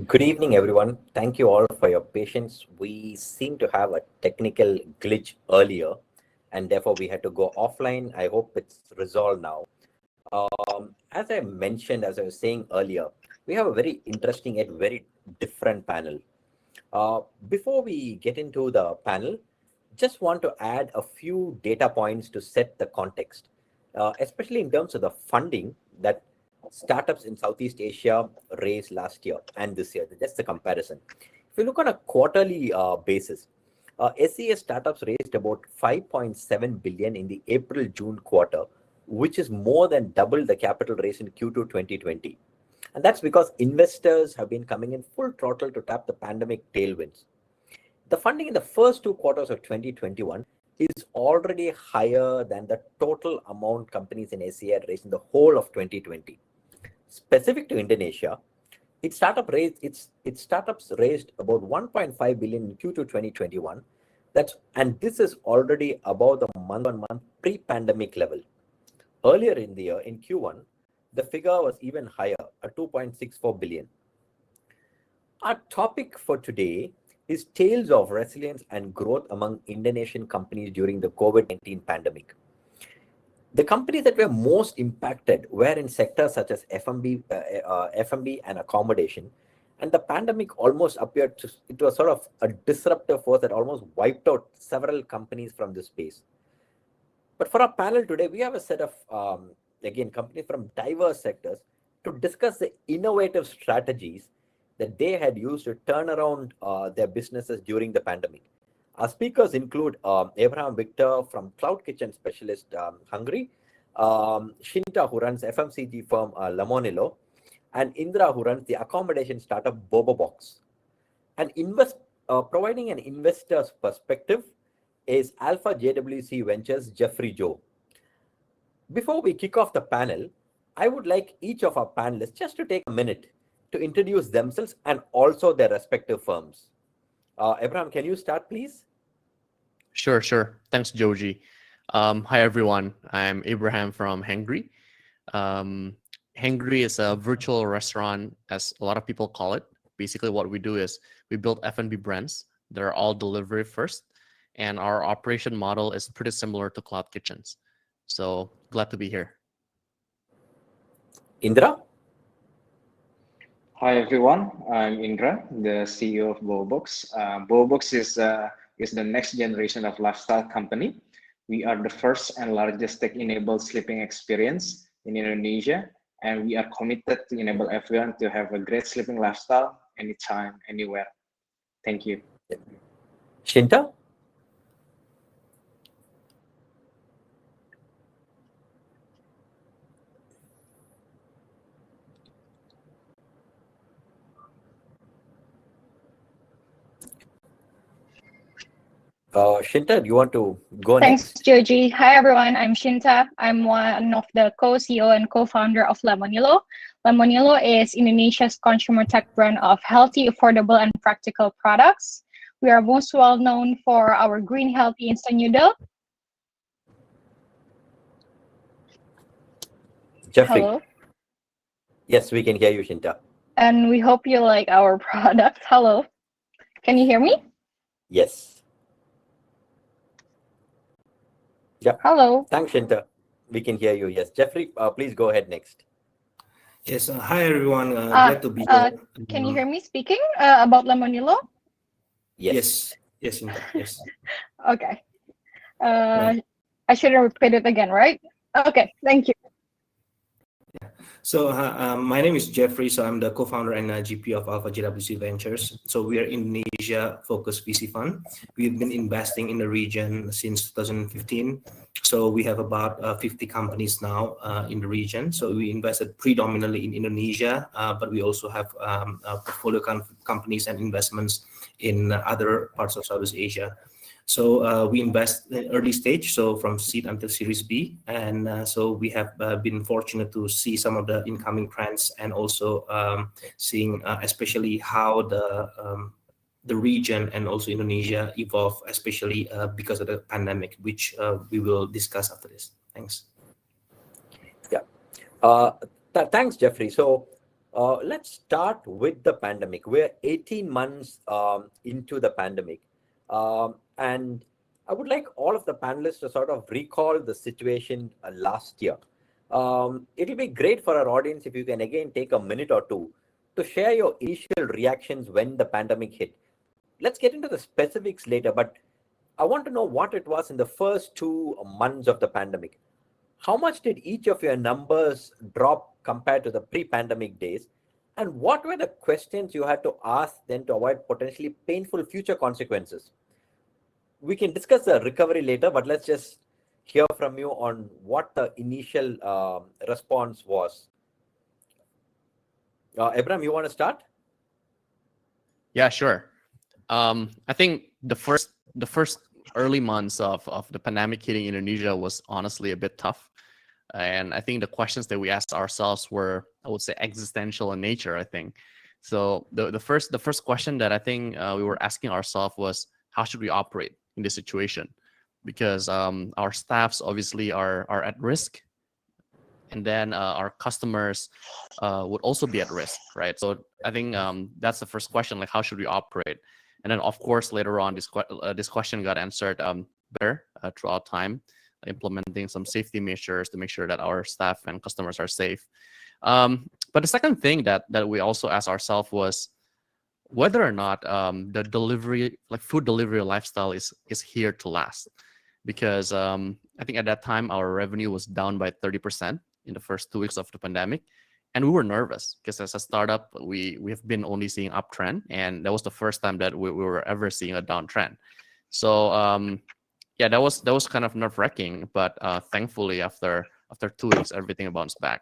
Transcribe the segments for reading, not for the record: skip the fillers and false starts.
Good evening, everyone. Thank you all for your patience. We seem to have a technical glitch earlier, and therefore we had to go offline. I hope it's resolved now. As I mentioned, as I was saying earlier, we have a very interesting yet very different panel. Before we get into the panel, just want to add a few data points to set the context, especially in terms of the funding that startups in Southeast Asia raised last year and this year. Just the comparison. If you look on a quarterly basis, SES startups raised about 5.7 billion in the April-June quarter, which is more than double the capital raised in Q2 2020. And that's because investors have been coming in full throttle to tap the pandemic tailwinds. The funding in the first two quarters of 2021 is already higher than the total amount companies in SEA raised in the whole of 2020. Specific to Indonesia, its startups raised about 1.5 billion in Q2 2021. And this is already above the month-on-month pre-pandemic level. Earlier in the year, in Q1, the figure was even higher, at 2.64 billion. Our topic for today is tales of resilience and growth among Indonesian companies during the COVID-19 pandemic. The companies that were most impacted were in sectors such as F&B and accommodation, and the pandemic almost appeared it was sort of a disruptive force that almost wiped out several companies from this space. But for our panel today, we have a set of, again, companies from diverse sectors to discuss the innovative strategies that they had used to turn around their businesses during the pandemic. Our speakers include Abraham Viktor from cloud kitchen specialist Hangry, Shinta, who runs FMCG firm Lemonilo, and Indra, who runs the accommodation startup Bobobox. And providing an investor's perspective is Alpha JWC Ventures Jefrey. Before we kick off the panel, I would like each of our panelists just to take a minute to introduce themselves and also their respective firms. Abraham, can you start, please? Sure. Thanks, Joji. Hi, everyone. I'm Abraham from Hangry. Hangry is a virtual restaurant, as a lot of people call it. Basically, what we do is we build F&B brands that are all delivery first, and our operation model is pretty similar to cloud kitchens. So glad to be here. Indra? Hi everyone, I'm Indra, the CEO of Bobobox. Bobobox is the next generation of lifestyle company. We are the first and largest tech-enabled sleeping experience in Indonesia, and we are committed to enable everyone to have a great sleeping lifestyle anytime, anywhere. Thank you. Shinta? Shinta, do you want to go Thanks, next? Joji. Hi, everyone. I'm Shinta. I'm one of the co-CEO and co-founder of Lemonilo. Lemonilo is Indonesia's consumer tech brand of healthy, affordable, and practical products. We are most well known for our green, healthy instant noodle. Jeffrey? Hello. Yes, we can hear you, Shinta. And we hope you like our product. Hello. Can you hear me? Yes. Yeah. Hello. Thanks, Shinta. We can hear you. Yes. Jeffrey, please go ahead next. Yes. Hi, everyone. Glad to be here. Can you hear me speaking about Lemonilo? Yes. Yes, Shinta. Yes. Okay. I shouldn't repeat it again, right? Okay. Thank you. So my name is Jeffrey. So I'm the co-founder and GP of Alpha JWC Ventures. So we are Indonesia-focused VC fund. We've been investing in the region since 2015. So we have about 50 companies now in the region. So we invested predominantly in Indonesia, but we also have portfolio companies and investments in other parts of Southeast Asia. So we invest in early stage, so from seed until Series B, and so we have been fortunate to see some of the incoming trends, and also seeing especially how the region and also Indonesia evolve, especially because of the pandemic, which we will discuss after this. Thanks. Yeah. Thanks, Jeffrey. So Let's start with the pandemic. We're 18 months into the pandemic. And I would like all of the panelists to sort of recall the situation last year. It'll be great for our audience if you can again take a minute or two to share your initial reactions when the pandemic hit. Let's get into the specifics later, but I want to know what it was in the first 2 months of the pandemic. How much did each of your numbers drop compared to the pre-pandemic days? And what were the questions you had to ask then to avoid potentially painful future consequences? We can discuss the recovery later, but let's just hear from you on what the initial response was. Abram, you want to start? Yeah, sure. I think the first early months of the pandemic hitting Indonesia was honestly a bit tough. And I think the questions that we asked ourselves were, I would say, existential in nature, I think. So the first question that I think we were asking ourselves was, how should we operate in this situation? Because our staffs obviously are at risk. And then our customers would also be at risk, right? So I think that's the first question, like how should we operate? And then of course, later on, this question got answered better throughout time, implementing some safety measures to make sure that our staff and customers are safe. But the second thing that we also asked ourselves was whether or not the delivery, like food delivery lifestyle is here to last. Because I think at that time, our revenue was down by 30% in the first 2 weeks of the pandemic. And we were nervous because as a startup, we have been only seeing uptrend. And that was the first time that we were ever seeing a downtrend. So yeah, that was kind of nerve-wracking, but thankfully after 2 weeks, everything bounced back.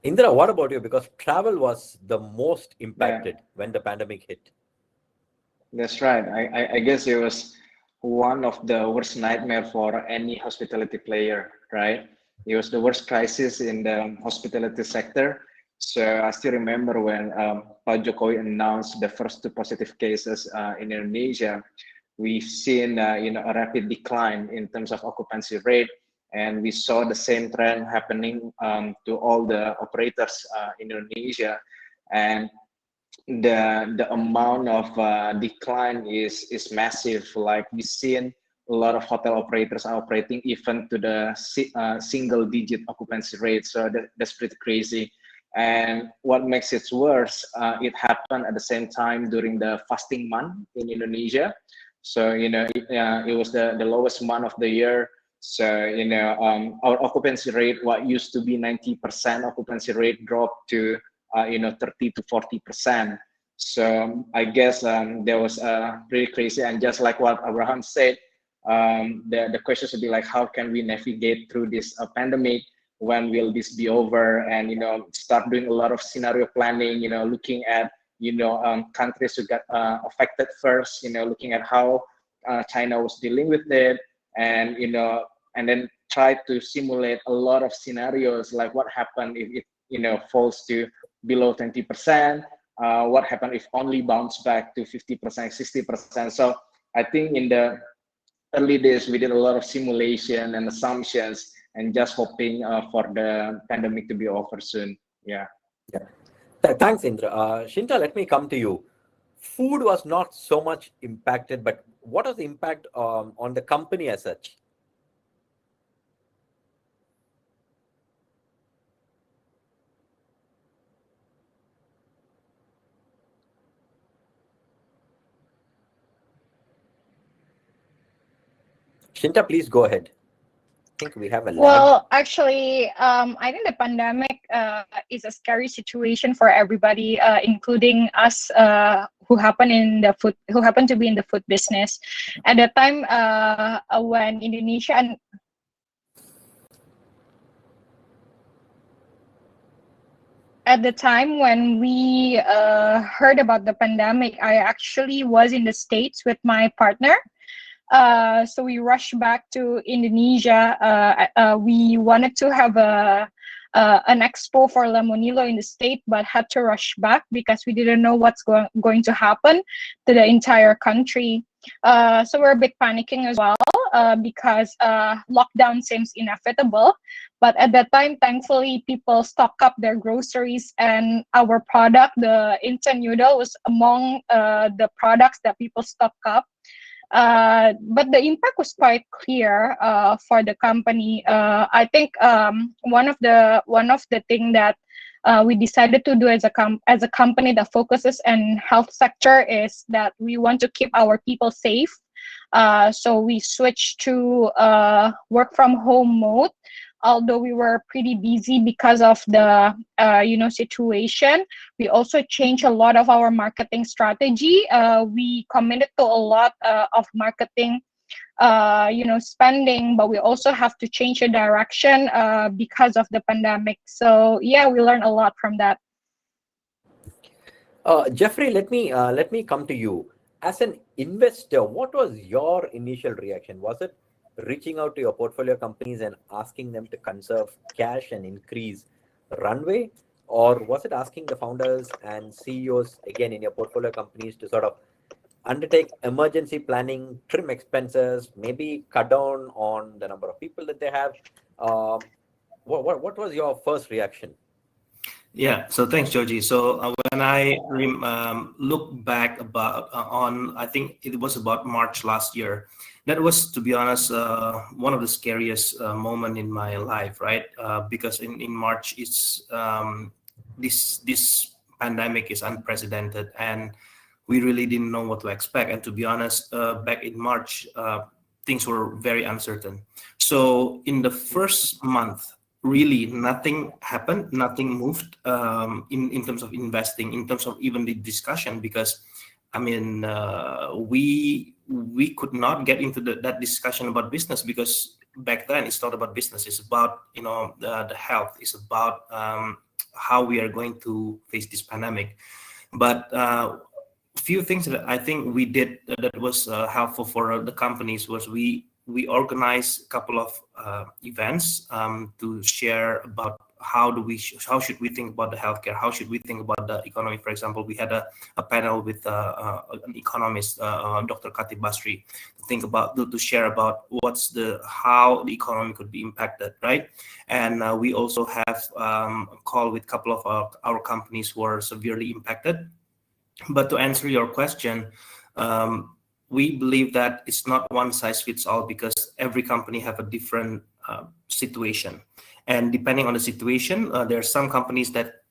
Indra, what about you? Because travel was the most impacted when the pandemic hit. That's right. I guess it was one of the worst nightmare for any hospitality player, right? It was the worst crisis in the hospitality sector. So I still remember when Pak Jokowi announced the first 2 positive cases in Indonesia. We've seen a rapid decline in terms of occupancy rate, and we saw the same trend happening to all the operators in Indonesia. And the amount of decline is massive. Like we've seen a lot of hotel operators are operating even to the single-digit occupancy rate. So that's pretty crazy. And what makes it worse, it happened at the same time during the fasting month in Indonesia. So it was the lowest month of the year. So our occupancy rate, what used to be 90% occupancy rate, dropped to 30 to 40%. So I guess there was pretty crazy. And just like what Abraham said, the question should be like, how can we navigate through this pandemic? When will this be over? And start doing a lot of scenario planning. Looking at countries who got affected first. Looking at how China was dealing with it, and and then try to simulate a lot of scenarios, like what happened if it falls to below 20%. What happened if only bounce back to 50%, 60%? So I think in the early days, we did a lot of simulation and assumptions and just hoping for the pandemic to be over soon. Yeah. Thanks, Indra. Shinta, let me come to you. Food was not so much impacted, but what was the impact on the company as such? Shinta, please go ahead. I think we have a lag. Well, actually, I think the pandemic is a scary situation for everybody, including us who happen to be in the food business. At the time when Indonesia and at the time when we heard about the pandemic, I actually was in the States with my partner. So we rushed back to Indonesia. We wanted to have an expo for Lemonilo in the state, but had to rush back because we didn't know what's going to happen to the entire country. So we're a bit panicking as well. because lockdown seems inevitable. But at that time, thankfully, people stock up their groceries, and our product, the instant noodle, was among the products that people stock up. But the impact was quite clear for the company. I think one of the thing that we decided to do as a company that focuses on health sector is that we want to keep our people safe. So we switched to work from home mode. Although we were pretty busy because of the situation, we also changed a lot of our marketing strategy. We committed to a lot of marketing spending, but we also have to change the direction because of the pandemic. So yeah, we learned a lot from that. Jeffrey, let me come to you. As an investor, what was your initial reaction? Was it reaching out to your portfolio companies and asking them to conserve cash and increase runway? Or was it asking the founders and CEOs, again, in your portfolio companies to sort of undertake emergency planning, trim expenses, maybe cut down on the number of people that they have? What was your first reaction? Yeah, so thanks, Joji. So when I look back I think it was about March last year. That was, to be honest, one of the scariest moment in my life, right? Because in March, it's this pandemic is unprecedented, and we really didn't know what to expect. And to be honest, back in March, things were very uncertain. So in the first month, really nothing happened, nothing moved in terms of investing, in terms of even the discussion, because I mean, we could not get into that discussion about business, because back then it's not about business. It's about the health. It's about how we are going to face this pandemic. But a few things that I think we did that was helpful for the companies was we organized a couple of events to share about how should we think about the healthcare, how should we think about the economy. For example, we had a panel with an economist, Dr. Khatib Basri, to share about how the economy could be impacted, right? And we also have a call with a couple of our companies who are severely impacted. But to answer your question, we believe that it's not one size fits all, because every company have a different situation. And depending on the situation, there are some companies that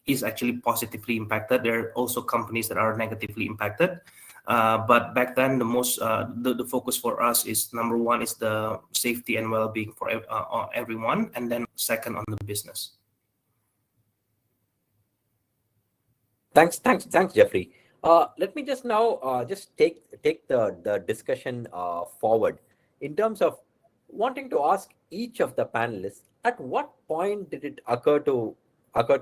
is actually positively impacted. There are also companies that are negatively impacted. But back then, the focus for us is, number one is the safety and well-being for everyone, and then second on the business. Thanks, Jeffrey. Let me just now just take the discussion forward in terms of wanting to ask each of the panelists, at what point did it occur to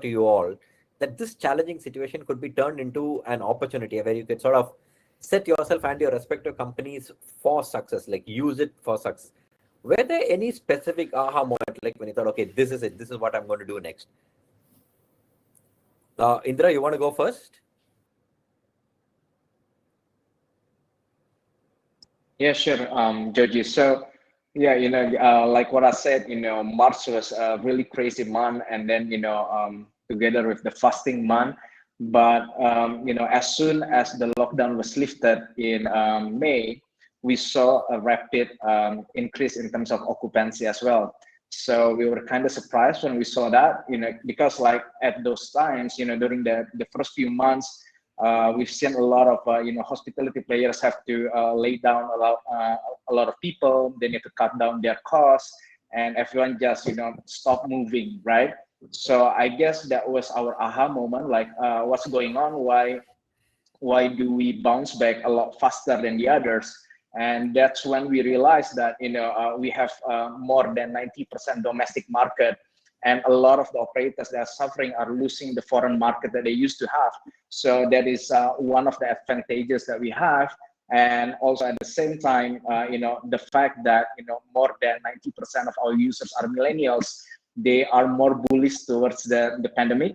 you all that this challenging situation could be turned into an opportunity where you could sort of set yourself and your respective companies for success, like use it for success? Were there any specific aha moment, like when you thought, okay, this is it, this is what I'm going to do next? Indra, you want to go first? Yeah, sure, Joji. So, yeah, like what I said, March was a really crazy month, and then, together with the fasting month. But, as soon as the lockdown was lifted in May, we saw a rapid increase in terms of occupancy as well. So we were kind of surprised when we saw that, because like at those times, during the first few months, we've seen a lot of hospitality players have to lay down a lot of people. They need to cut down their costs, and everyone just stop moving, right? So I guess that was our aha moment, like what's going on? Why do we bounce back a lot faster than the others? And that's when we realized that we have more than 90% domestic market, and a lot of the operators that are suffering are losing the foreign market that they used to have. So that is one of the advantages that we have. And also at the same time, the fact that more than 90% of our users are millennials, they are more bullish towards the pandemic.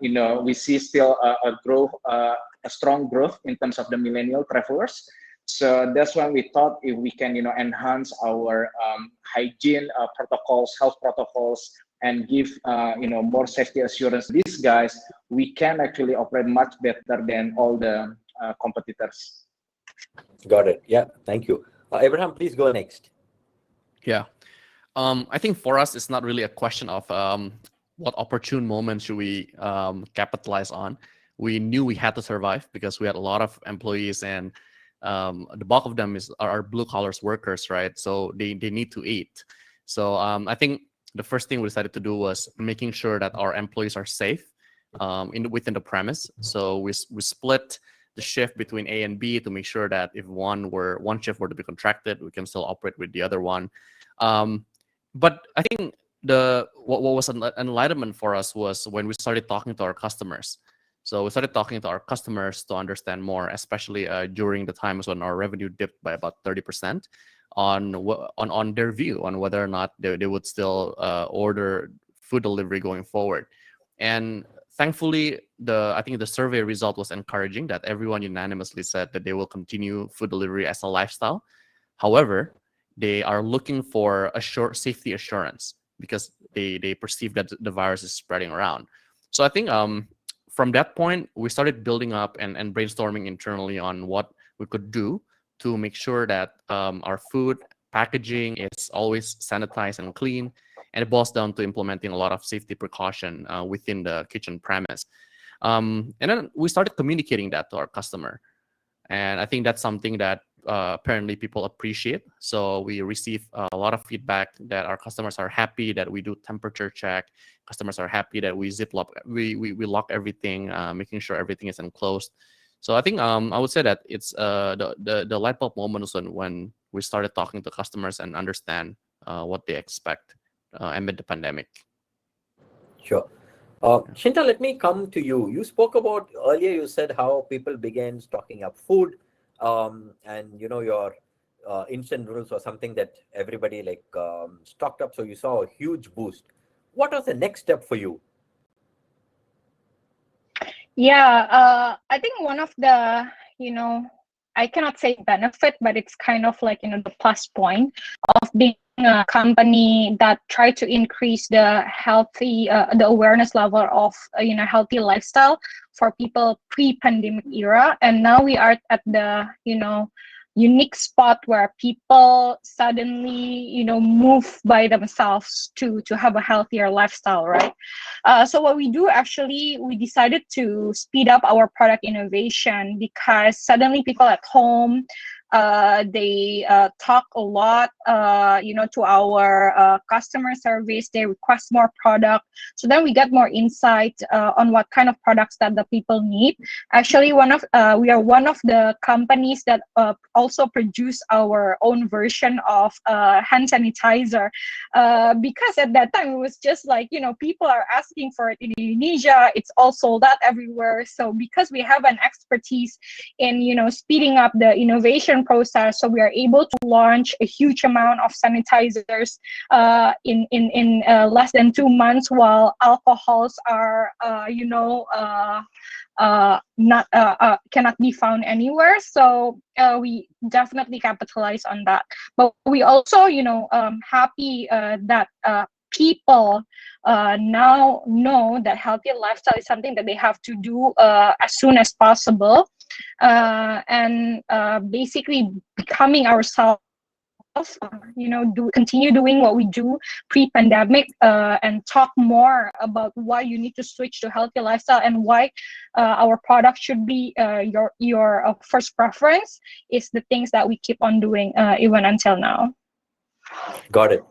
We see still a strong growth in terms of the millennial travelers. So that's when we thought if we can, enhance our hygiene protocols, health protocols, and give, more safety assurance to these guys, we can actually operate much better than all the competitors. Got it. Yeah, thank you. Abraham, please go next. Yeah. I think for us, it's not really a question of what opportune moment should we capitalize on. We knew we had to survive because we had a lot of employees, and the bulk of them are blue collars workers, right? So they need to eat. So I think the first thing we decided to do was making sure that our employees are safe within the premise. So we split the shift between A and B to make sure that if one shift were to be contracted, we can still operate with the other one. But I think what was an enlightenment for us was when we started talking to our customers. So we started talking to our customers to understand more, especially during the times when our revenue dipped by about 30% on their view on whether or not they would still order food delivery going forward. And thankfully, I think the survey result was encouraging that everyone unanimously said that they will continue food delivery as a lifestyle. However, they are looking for safety assurance because they perceive that the virus is spreading around. So I think from that point, we started building up and brainstorming internally on what we could do to make sure that our food packaging is always sanitized and clean. And it boils down to implementing a lot of safety precaution within the kitchen premise. And then we started communicating that to our customer. And I think that's something that apparently people appreciate. So we receive a lot of feedback that our customers are happy that we do temperature check. Customers are happy that we we lock everything, making sure everything is enclosed. So I think I would say that it's the light bulb moment was when we started talking to customers and understand what they expect amid the pandemic. Sure. Shinta, let me come to you. You spoke about earlier, you said how people began stocking up food, and your instant noodles was something that everybody stocked up. So you saw a huge boost. What was the next step for you? Yeah, I think one of the, I cannot say benefit, but it's kind of like, the plus point of being a company that tried to increase the the awareness level of, healthy lifestyle for people pre-pandemic era. And now we are at the, unique spot where people suddenly, move by themselves to have a healthier lifestyle, right? So what we do actually, we decided to speed up our product innovation because suddenly people at home, they talk a lot, to our customer service. They request more product. So then we get more insight on what kind of products that the people need. Actually, we are one of the companies that also produce our own version of hand sanitizer, because at that time it was just like, people are asking for it in Indonesia. It's all sold out everywhere. So because we have an expertise in, speeding up the innovation process, so we are able to launch a huge amount of sanitizers in less than 2 months, while alcohols are not cannot be found anywhere. So we definitely capitalize on that. But we also happy that people now know that healthy lifestyle is something that they have to do as soon as possible, and basically becoming ourselves, continue doing what we do pre-pandemic, and talk more about why you need to switch to healthy lifestyle and why our product should be your first preference is the things that we keep on doing even until now. Got it.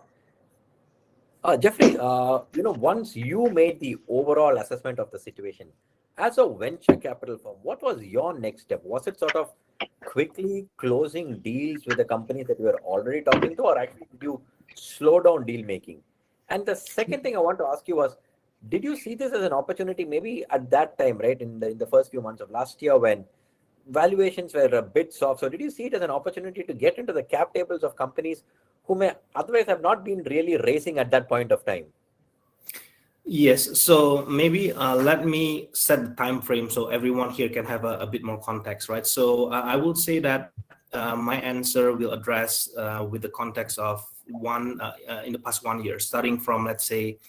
Jeffrey, once you made the overall assessment of the situation, as a venture capital firm, what was your next step? Was it sort of quickly closing deals with the companies that you were already talking to, or actually did you slow down deal making? And the second thing I want to ask you was, did you see this as an opportunity maybe at that time, right, in the first few months of last year when valuations were a bit soft? So did you see it as an opportunity to get into the cap tables of companies who may otherwise have not been really raising at that point of time? Yes, so maybe let me set the time frame so everyone here can have a bit more context, right? So I would say that my answer will address with the context of in the past 1 year, starting from, let's say,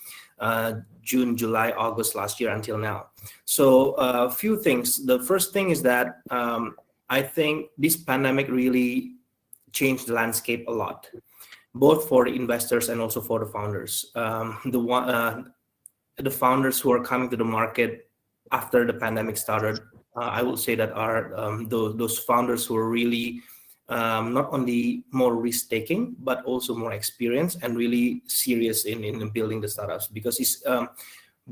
June, July, August last year until now. So a few things. The first thing is that I think this pandemic really changed the landscape a lot, both for the investors and also for the founders. The founders who are coming to the market after the pandemic started, I will say that are those founders who are really not only more risk-taking, but also more experienced and really serious in building the startups. Because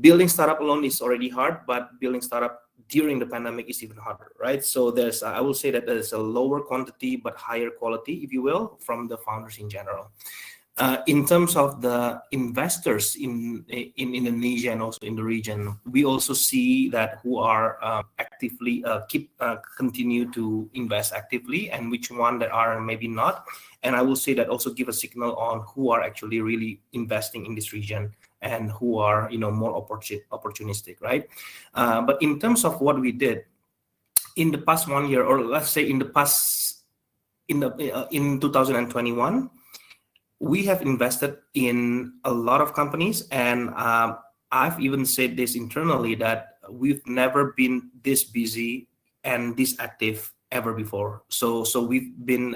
building startup alone is already hard, but building startup during the pandemic is even harder, right? So I will say that there's a lower quantity but higher quality, if you will, from the founders in general. In terms of the investors in Indonesia and also in the region, we also see that who are actively continue to invest actively, and which one that are maybe not. And I will say that also give a signal on who are actually really investing in this region and who are more opportunistic, right? But in terms of what we did in the past 1 year, or let's say in 2021. We have invested in a lot of companies, and I've even said this internally that we've never been this busy and this active ever before. So we've been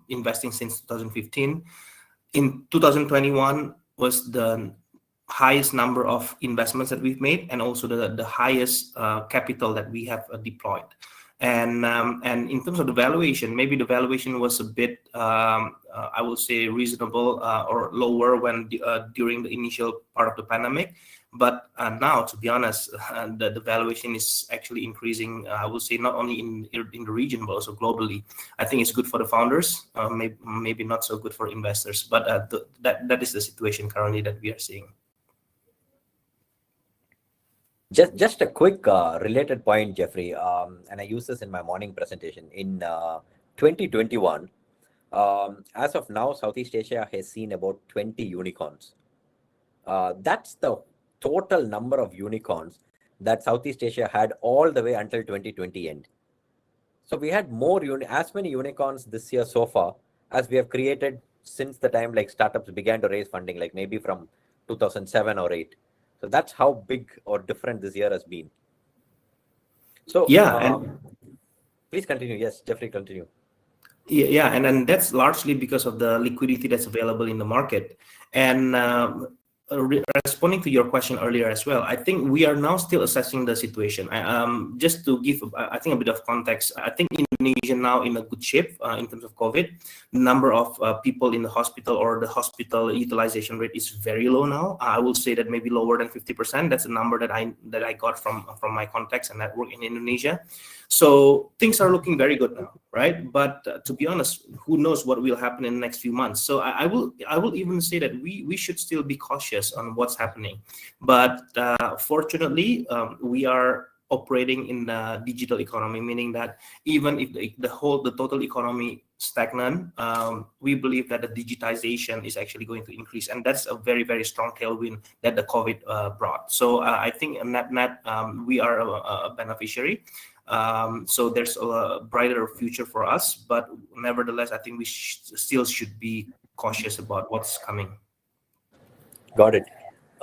investing since 2015. In 2021 was the highest number of investments that we've made, and also the highest capital that we have deployed. And in terms of the valuation, maybe the valuation was a bit, I will say, reasonable or lower when during the initial part of the pandemic. But now, to be honest, the valuation is actually increasing. I will say not only in the region but also globally. I think it's good for the founders, maybe not so good for investors. But that is the situation currently that we are seeing. Just a quick related point, Jeffrey, and I use this in my morning presentation. In 2021, as of now, Southeast Asia has seen about 20 unicorns. That's the total number of unicorns that Southeast Asia had all the way until 2020 end. So we had as many unicorns this year so far as we have created since the time like startups began to raise funding, like maybe from 2007 or 8. So that's how big or different this year has been. So yeah, please continue. Yes, Jeffrey, continue. Yeah, and then that's largely because of the liquidity that's available in the market. And responding to your question earlier as well, I think we are now still assessing the situation. Just to give, I think, a bit of context, I think Indonesia now in a good shape in terms of COVID. The number of people in the hospital or the hospital utilization rate is very low now. I will say that maybe lower than 50%. That's a number that I got from my contacts and network in Indonesia. So things are looking very good now, right? But to be honest, who knows what will happen in the next few months? So I will even say that we should still be cautious on what's happening. But fortunately, we are operating in the digital economy, meaning that even if the total economy stagnant, we believe that the digitization is actually going to increase, and that's a very, very strong tailwind that the COVID brought. So I think net we are a beneficiary. So there's a brighter future for us, but nevertheless, I think we still should be cautious about what's coming. Got it.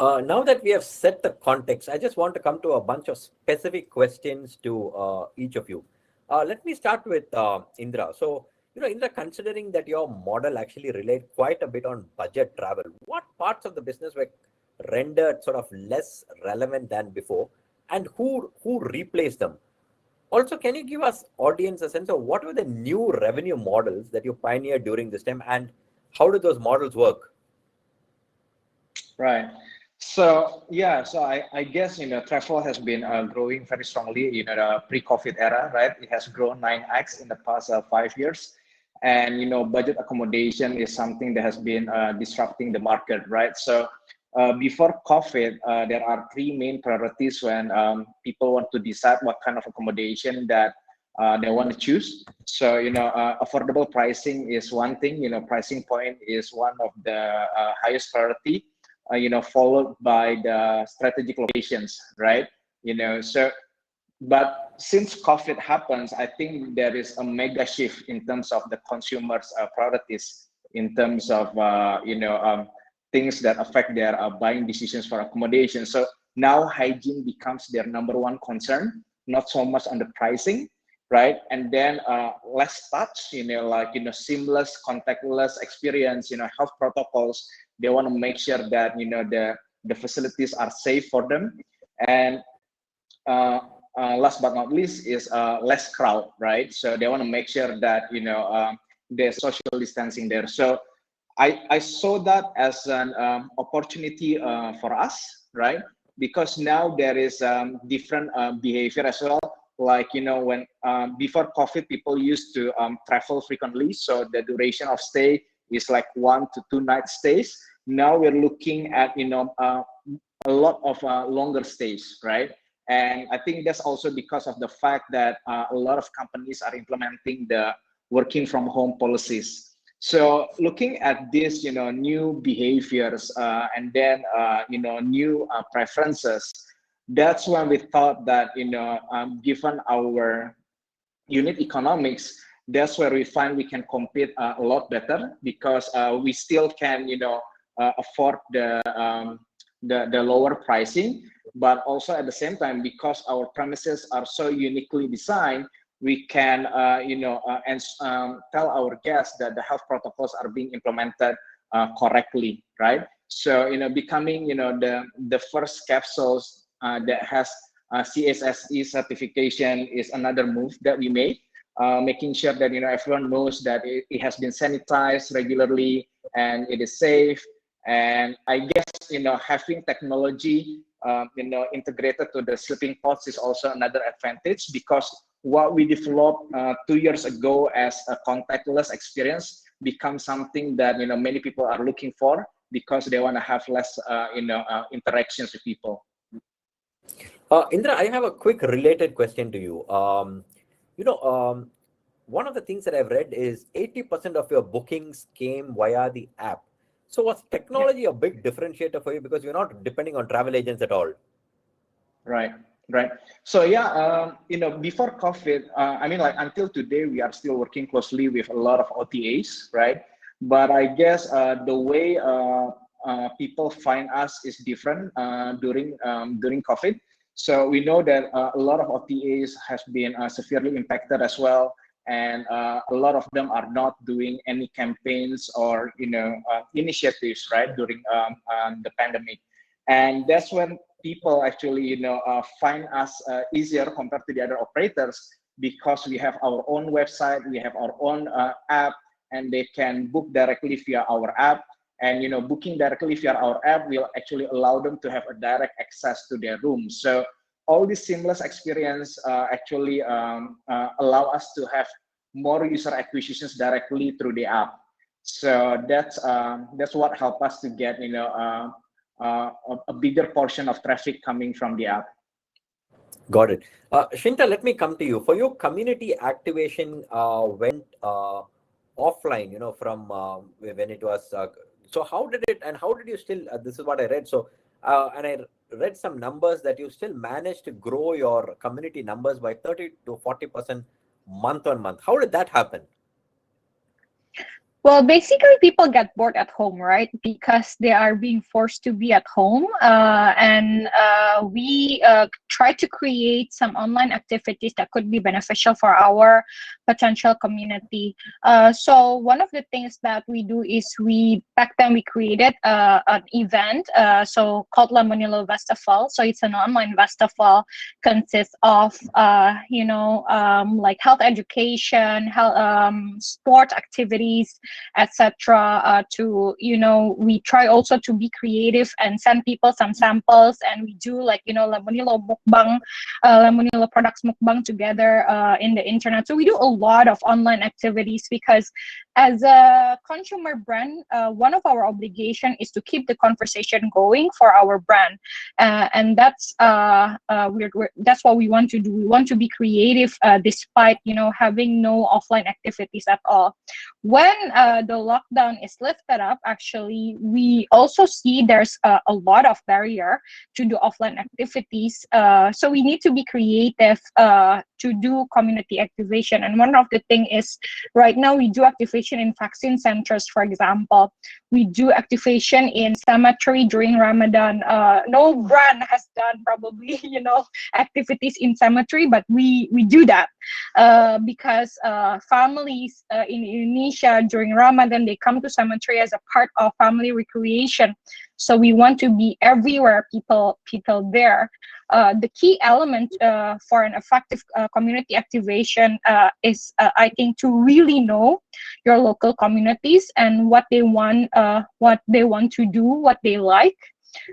Now that we have set the context, I just want to come to a bunch of specific questions to each of you. Let me start with Indra. So, Indra, considering that your model actually relied quite a bit on budget travel, what parts of the business were rendered sort of less relevant than before, and who replaced them? Also, can you give us audience a sense of what were the new revenue models that you pioneered during this time, and how do those models work? Right. So I guess travel has been growing very strongly in the pre-COVID era, right? It has grown 9x in the past 5 years, and budget accommodation is something that has been disrupting the market, right? So before COVID, there are 3 main priorities when people want to decide what kind of accommodation that they want to choose. So affordable pricing is one thing. Pricing point is one of the highest priority. Followed by the strategic locations, right? So But since COVID happens, I think there is a mega shift in terms of the consumers' priorities, in terms of things that affect their buying decisions for accommodation. So now hygiene becomes their number one concern, not so much on the pricing, right? And then less touch, seamless, contactless experience, health protocols. They want to make sure that the facilities are safe for them, and last but not least is less crowd, right? So they want to make sure that there's social distancing there. So I saw that as an opportunity for us, right? Because now there is different behavior as well. Like when before COVID, people used to travel frequently, so the duration of stay is like 1 to 2 night stays. Now we're looking at a lot of longer stays, right? And I think that's also because of the fact that a lot of companies are implementing the working from home policies. So looking at this, new behaviors and then new preferences, that's when we thought that given our unit economics, that's where we find we can compete a lot better, because we still can afford the lower pricing, but also at the same time, because our premises are so uniquely designed, we can tell our guests that the health protocols are being implemented correctly, right? So becoming the first capsules that has CSSE certification is another move that we made, making sure that everyone knows that it has been sanitized regularly and it is safe. And I guess having technology integrated to the sleeping pods is also another advantage, because what we developed 2 years ago as a contactless experience becomes something that many people are looking for, because they want to have less interactions with people. Indra, I have a quick related question to you. One of the things that I've read is 80% of your bookings came via the app. So was technology a big differentiator for you, because you're not depending on travel agents at all? Right. So yeah, before COVID, until today, we are still working closely with a lot of OTAs, right? But I guess the way people find us is different during COVID. So we know that a lot of OTAs has been severely impacted as well, and a lot of them are not doing any campaigns or initiatives, right, during the pandemic. And that's when people actually find us easier compared to the other operators, because we have our own website, we have our own app, and they can book directly via our app. And booking directly via our app will actually allow them to have a direct access to their room. So all this seamless experience actually allow us to have more user acquisitions directly through the app. So that's what helped us to get a bigger portion of traffic coming from the app. Got it. Shinta, let me come to you. For your community activation went offline, from when it was. So how did it, and how did you still? This is what I read. So and I read some numbers that you still managed to grow your community numbers by 30 to 40% month on month. How did that happen? Well, basically, people get bored at home, right? Because they are being forced to be at home. And we try to create some online activities that could be beneficial for our potential community. So one of the things that we do is back then we created an event so called Lemonilo Festival. So it's an online festival, consists of, like health education, sport activities, etc. We try also to be creative and send people some samples, and we do Lemonilo mukbang, Lemonilo products mukbang together in the internet. So we do a lot of online activities, because as a consumer brand, one of our obligation is to keep the conversation going for our brand, and that's that's what we want to do. We want to be creative despite having no offline activities at all. When the lockdown is lifted up, actually we also see there's a lot of barrier to do offline activities, so we need to be creative to do community activation. And one of the thing is, right now we do activation in vaccine centers, for example. We do activation in cemetery during Ramadan. No brand has done probably activities in cemetery, but we do that because families in Indonesia during Ramadan, they come to cemetery as a part of family recreation. So we want to be everywhere, people there. The key element for an effective community activation is, I think, to really know your local communities and what they want to do, what they like.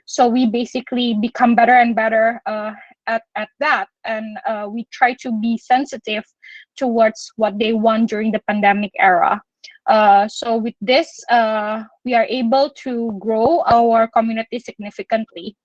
So we basically become better and better at that, and we try to be sensitive towards what they want during the pandemic era. So with this, we are able to grow our community significantly.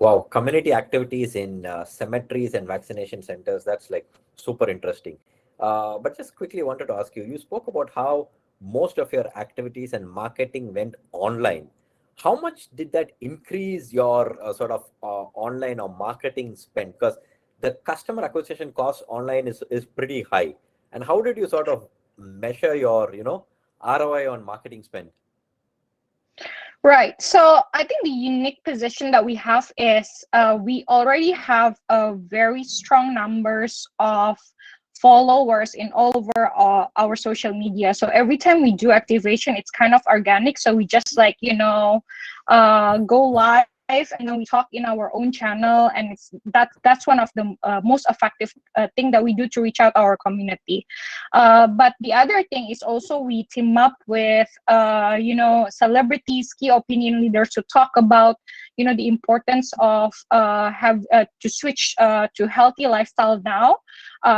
Wow, community activities in cemeteries and vaccination centers, that's like super interesting. But just quickly wanted to ask you, you spoke about how most of your activities and marketing went online. How much did that increase your sort of online or marketing spend? Because the customer acquisition cost online is pretty high. And how did you sort of measure your ROI on marketing spend? Right. So I think the unique position that we have is we already have a very strong numbers of followers in all over our social media. So every time we do activation, it's kind of organic. So we just go live, and then we talk in our own channel, and that's one of the most effective thing that we do to reach out our community. But the other thing is also we team up with celebrities, key opinion leaders to talk about the importance of to switch to healthy lifestyle now.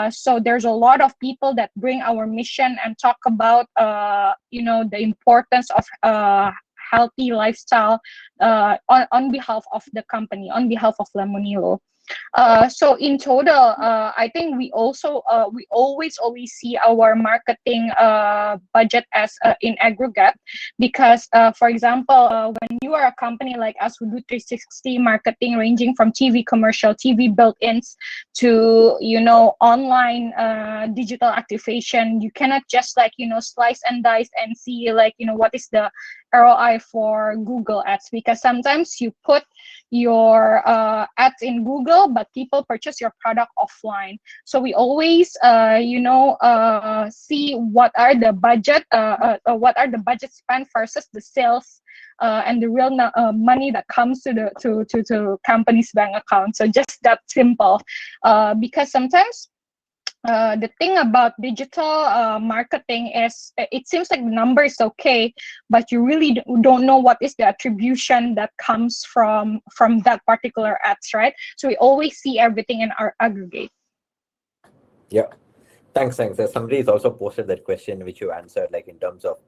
So there's a lot of people that bring our mission and talk about the importance of healthy lifestyle on behalf of the company, on behalf of Lemonilo. So in total, I think we always see our marketing budget as in aggregate, because for example, when you are a company like us who do 360 marketing, ranging from TV commercial, TV built-ins to online digital activation, you cannot just slice and dice and see what is the ROI for Google ads, because sometimes you put your ads in Google, but people purchase your product offline. So we always see what are the budget spent versus the sales and the real money that comes to company's bank account. So just that simple, because sometimes the thing about digital marketing is it seems like the number is okay, but you really don't know what is the attribution that comes from that particular ads, right? So we always see everything in our aggregate. Yeah, thanks. Somebody has also posted that question which you answered, like in terms of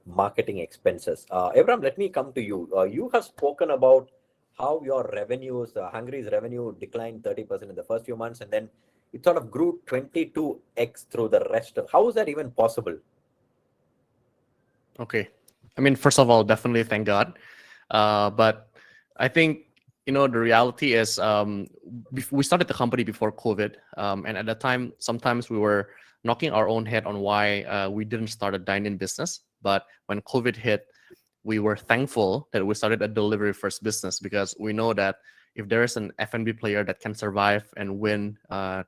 marketing expenses. Abram, let me come to you. You have spoken about how your revenues, Hangry's revenue declined 30% in the first few months, and then it sort of grew 22x through the rest of. How is that even possible? Okay, I mean, first of all, definitely thank God. But I think the reality is we started the company before COVID, and at that time, sometimes we were knocking our own head on why we didn't start a dine-in business. But when COVID hit, we were thankful that we started a delivery first business, because we know that if there is an F&B player that can survive and win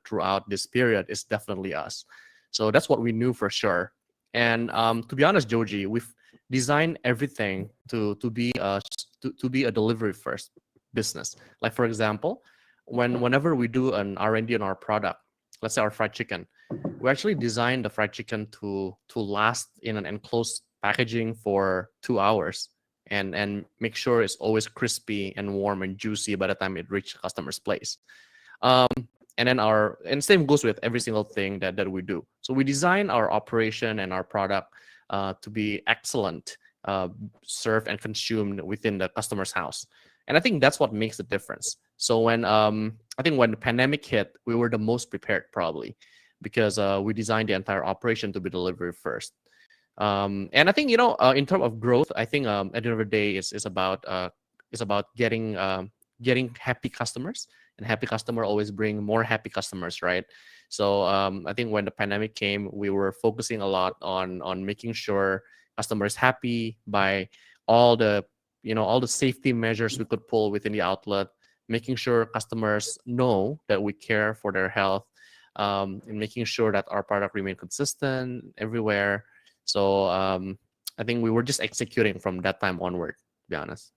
throughout this period, it's definitely us. So that's what we knew for sure. And to be honest, Joji, we've designed everything to be a delivery first business. Like for example, whenever we do an R&D on our product, let's say our fried chicken, we actually designed the fried chicken to last in an enclosed packaging for 2 hours. And make sure it's always crispy and warm and juicy by the time it reaches the customer's place. and same goes with every single thing that we do. So we design our operation and our product to be excellent, served and consumed within the customer's house. And I think that's what makes the difference. So when I think when the pandemic hit, we were the most prepared probably, because we designed the entire operation to be delivery first. And I think, in terms of growth, I think at the end of the day, it's about getting happy customers, and happy customer always bring more happy customers, right? So I think when the pandemic came, we were focusing a lot on making sure customers happy by all the safety measures we could pull within the outlet, making sure customers know that we care for their health, and making sure that our product remain consistent everywhere. So I think we were just executing from that time onward, to be honest.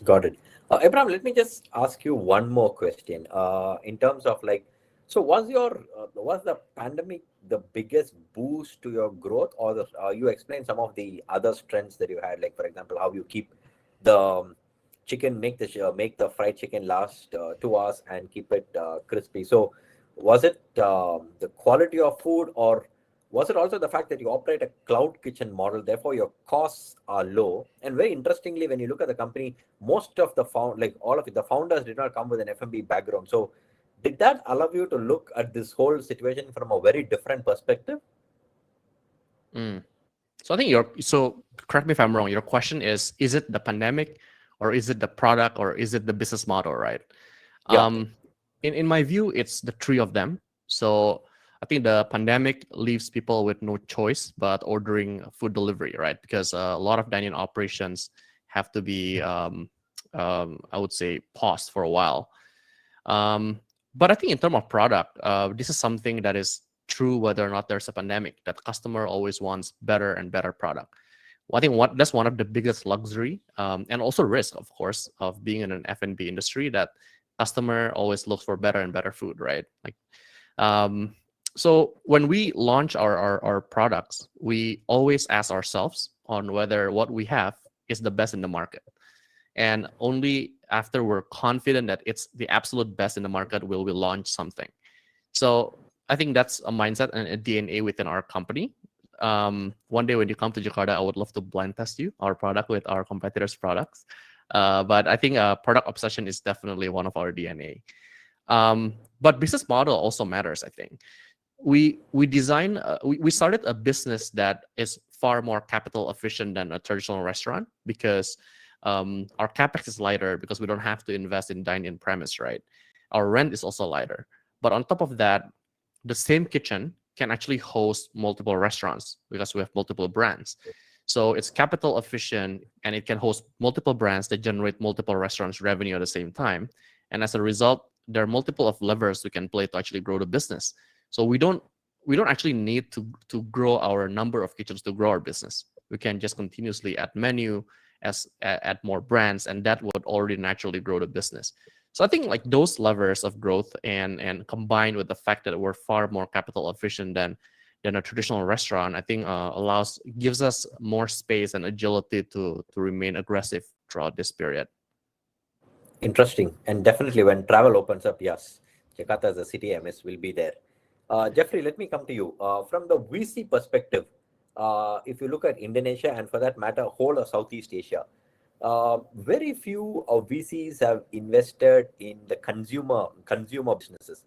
Got it. Abraham, let me just ask you one more question. In terms of so was the pandemic the biggest boost to your growth, or you explained some of the other strengths that you had, like for example, how you keep the chicken, make the fried chicken last 2 hours and keep it crispy. So was it the quality of food, or was it also the fact that you operate a cloud kitchen model, therefore your costs are low? And very interestingly, when you look at the company, most of the all of it, the founders did not come with an F&B background. So did that allow you to look at this whole situation from a very different perspective? So I think so correct me if I'm wrong, your question is it the pandemic, or is it the product, or is it the business model, right? Yeah. In my view, it's the three of them. So I think the pandemic leaves people with no choice but ordering food delivery, right? Because a lot of dining operations have to be, I would say, paused for a while. But I think in terms of product, this is something that is true whether or not there's a pandemic, that customer always wants better and better product. Well, I think that's one of the biggest luxury and also risk, of course, of being in an F&B industry, that customer always looks for better and better food, right? So when we launch our products, we always ask ourselves on whether what we have is the best in the market. And only after we're confident that it's the absolute best in the market will we launch something. So I think that's a mindset and a DNA within our company. One day when you come to Jakarta, I would love to blind test our product with our competitors' products. But I think product obsession is definitely one of our DNA. But business model also matters, I think. We started a business that is far more capital efficient than a traditional restaurant, because our capex is lighter because we don't have to invest in dine-in premise, right? Our rent is also lighter. But on top of that, the same kitchen can actually host multiple restaurants because we have multiple brands. So it's capital efficient, and it can host multiple brands that generate multiple restaurants revenue at the same time. And as a result, there are multiple of levers we can play to actually grow the business. So we don't actually need to grow our number of kitchens to grow our business. We can just continuously add menu, add more brands, and that would already naturally grow the business. So I think those levers of growth and combined with the fact that we're far more capital efficient than a traditional restaurant, I think gives us more space and agility to remain aggressive throughout this period. Interesting. And definitely when travel opens up, yes, Jakarta as a city MS will be there. Jeffrey, let me come to you. From the VC perspective, if you look at Indonesia and for that matter, whole of Southeast Asia, very few of VCs have invested in the consumer businesses.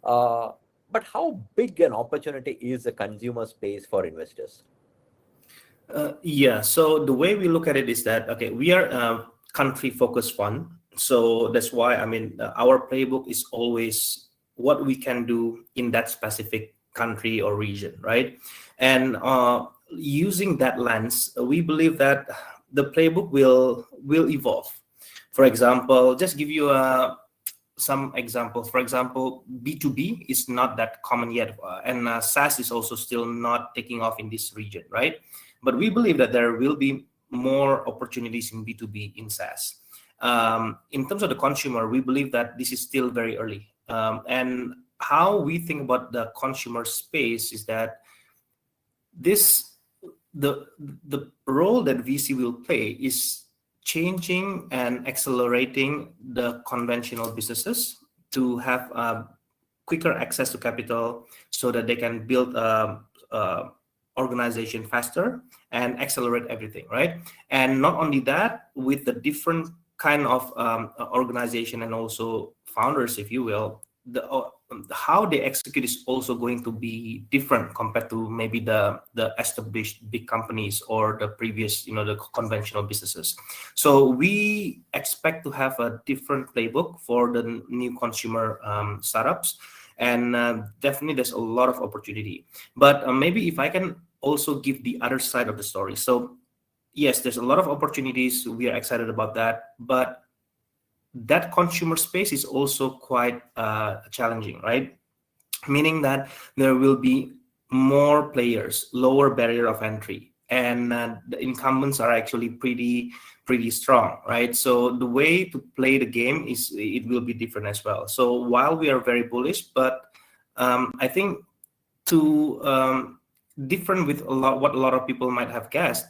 But how big an opportunity is the consumer space for investors? Yeah, so the way we look at it is that, okay, we are a country-focused fund. So that's why, our playbook is always what we can do in that specific country or region, right? And using that lens, we believe that the playbook will evolve. For example, just give you some examples. For example, B2B is not that common yet, and SaaS is also still not taking off in this region, right? But we believe that there will be more opportunities in B2B in SaaS. In terms of the consumer, we believe that this is still very early. And how we think about the consumer space is that the role that VC will play is changing and accelerating the conventional businesses to have quicker access to capital so that they can build organization faster and accelerate everything, right? And not only that, with the different kind of organization and also founders, if you will, how they execute is also going to be different compared to maybe the established big companies or the previous, the conventional businesses. So we expect to have a different playbook for the new consumer startups. And definitely there's a lot of opportunity. But maybe if I can also give the other side of the story. So yes, there's a lot of opportunities. We are excited about that. But that consumer space is also quite challenging, right? Meaning that there will be more players, lower barrier of entry. And the incumbents are actually pretty strong, right? So the way to play the game it will be different as well. So while we are very bullish, but I think different with what a lot of people might have guessed,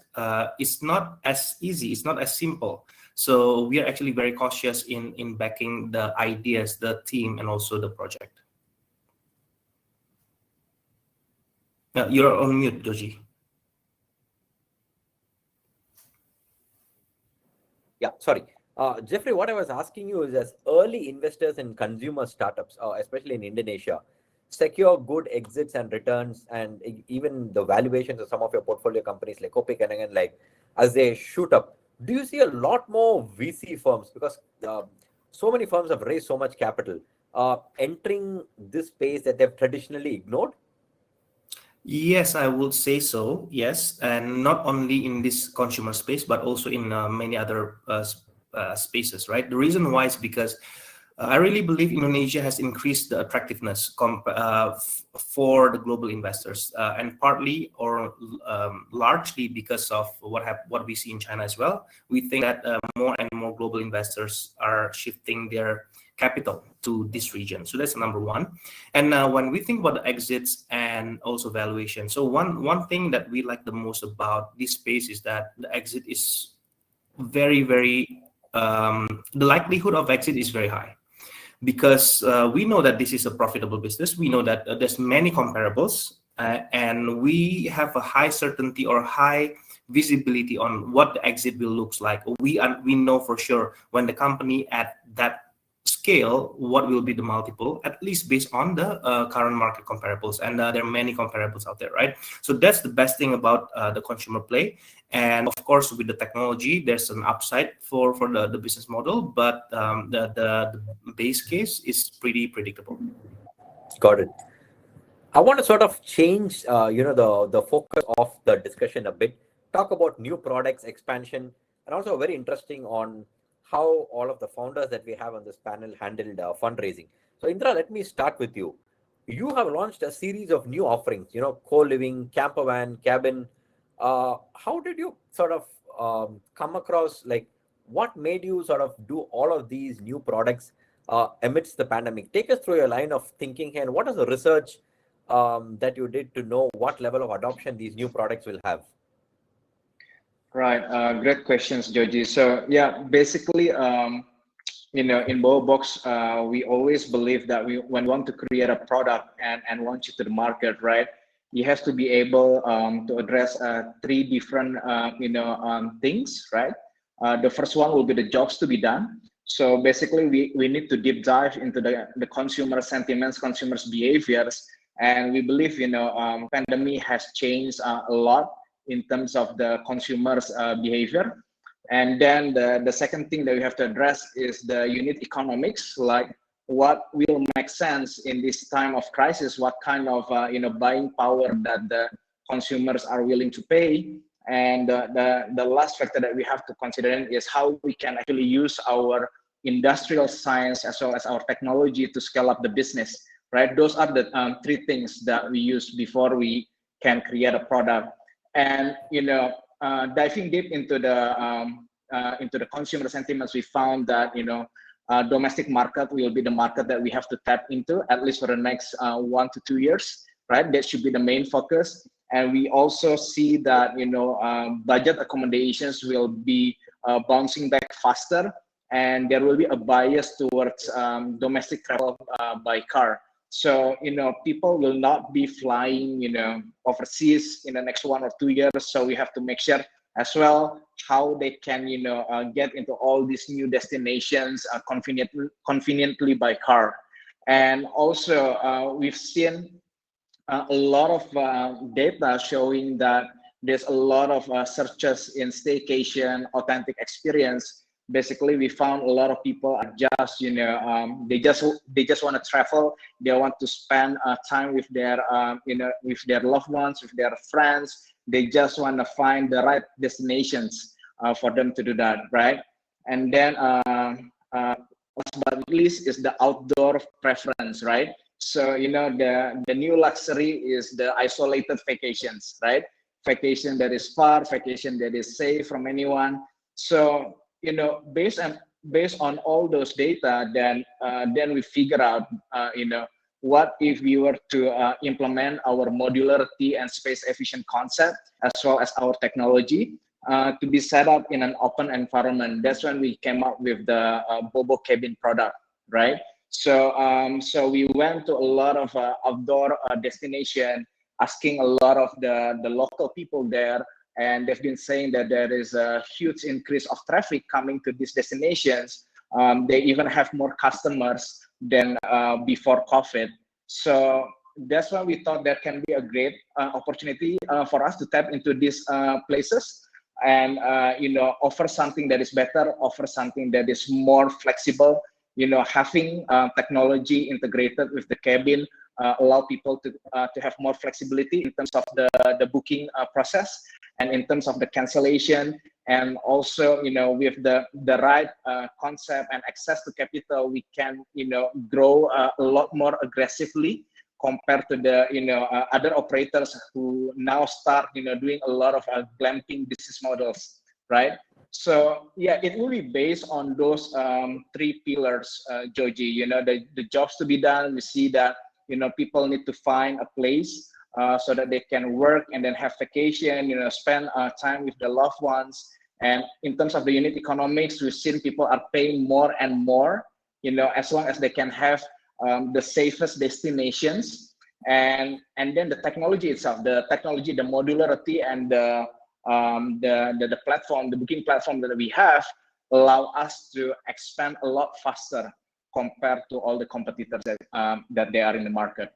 it's not as easy, it's not as simple. So we are actually very cautious in backing the ideas, the team, and also the project. You're on mute, Joji. Yeah, sorry. Jeffrey, what I was asking you is, as early investors in consumer startups, especially in Indonesia, secure good exits and returns, and even the valuations of some of your portfolio companies like Kopik and again, like as they shoot up, do you see a lot more VC firms, because so many firms have raised so much capital, entering this space that they've traditionally ignored? Yes, I would say so. Yes, and not only in this consumer space, but also in many other spaces, right? The reason why is because I really believe Indonesia has increased the attractiveness for the global investors, and partly or largely because of what we see in China as well. We think that more and more global investors are shifting their capital to this region. So that's number one. And when we think about the exits and also valuation, so one thing that we like the most about this space is that the exit is very, very, the likelihood of exit is very high, because we know that this is a profitable business. We know that there's many comparables, and we have a high certainty or high visibility on what the exit will looks like. We know for sure when the company at that scale, what will be the multiple, at least based on the current market comparables. And there are many comparables out there, right? So that's the best thing about the consumer play. And of course, with the technology, there's an upside for the business model, but the base case is pretty predictable. Got it. I want to sort of change, the focus of the discussion a bit. Talk about new products, expansion, and also very interesting on how all of the founders that we have on this panel handled fundraising. So Indra, let me start with you. You have launched a series of new offerings, co-living, camper van, cabin. How did you sort of come across, like, what made you sort of do all of these new products amidst the pandemic? Take us through your line of thinking here, and what is the research that you did to know what level of adoption these new products will have? Right, great questions, Joji. So yeah, basically, in Bobobox, we always believe that when we want to create a product and launch it to the market, right, you have to be able to address three different things, right? The first one will be the jobs to be done. So basically, we need to deep dive into the consumer sentiments, consumers' behaviors, and we believe pandemic has changed a lot in terms of the consumers' behavior. And then the second thing that we have to address is the unit economics, like what will make sense in this time of crisis, what kind of buying power that the consumers are willing to pay. And the last factor that we have to consider is how we can actually use our industrial science as well as our technology to scale up the business, right? Those are the three things that we use before we can create a product. And diving deep into the consumer sentiments, we found that domestic market will be the market that we have to tap into, at least for the next 1 to 2 years, right? That should be the main focus. And we also see that budget accommodations will be bouncing back faster, and there will be a bias towards domestic travel by car. So, people will not be flying, overseas in the next 1 or 2 years. So we have to make sure as well how they can, get into all these new destinations conveniently by car. And also, we've seen a lot of data showing that there's a lot of searches in staycation, authentic experience. Basically, we found a lot of people are just, they just want to travel. They want to spend time with their, with their loved ones, with their friends. They just want to find the right destinations for them to do that, right? And then, last but not least, is the outdoor preference, right? So, the new luxury is the isolated vacations, right? Vacation that is far, vacation that is safe from anyone. So, based on all those data, then we figure out, what if we were to implement our modularity and space efficient concept, as well as our technology, to be set up in an open environment. That's when we came up with the Bobo cabin product, right? So, so we went to a lot of outdoor destination, asking a lot of the local people there, and they've been saying that there is a huge increase of traffic coming to these destinations. They even have more customers than before COVID. So that's why we thought that can be a great opportunity for us to tap into these places and offer something that is better, offer something that is more flexible. Having technology integrated with the cabin allow people to have more flexibility in terms of the booking process and in terms of the cancellation, and also with the right concept and access to capital, we can grow a lot more aggressively compared to the other operators who now start doing a lot of glamping business models, right? So yeah, it will be based on those 3 pillars, Joji. The jobs to be done. We see that people need to find a place so that they can work and then have vacation. Spend time with their loved ones. And in terms of the unit economics, we've seen people are paying more and more. As long as they can have the safest destinations, and then the technology itself, the modularity, and the platform, the booking platform that we have, allow us to expand a lot faster compared to all the competitors that they are in the market.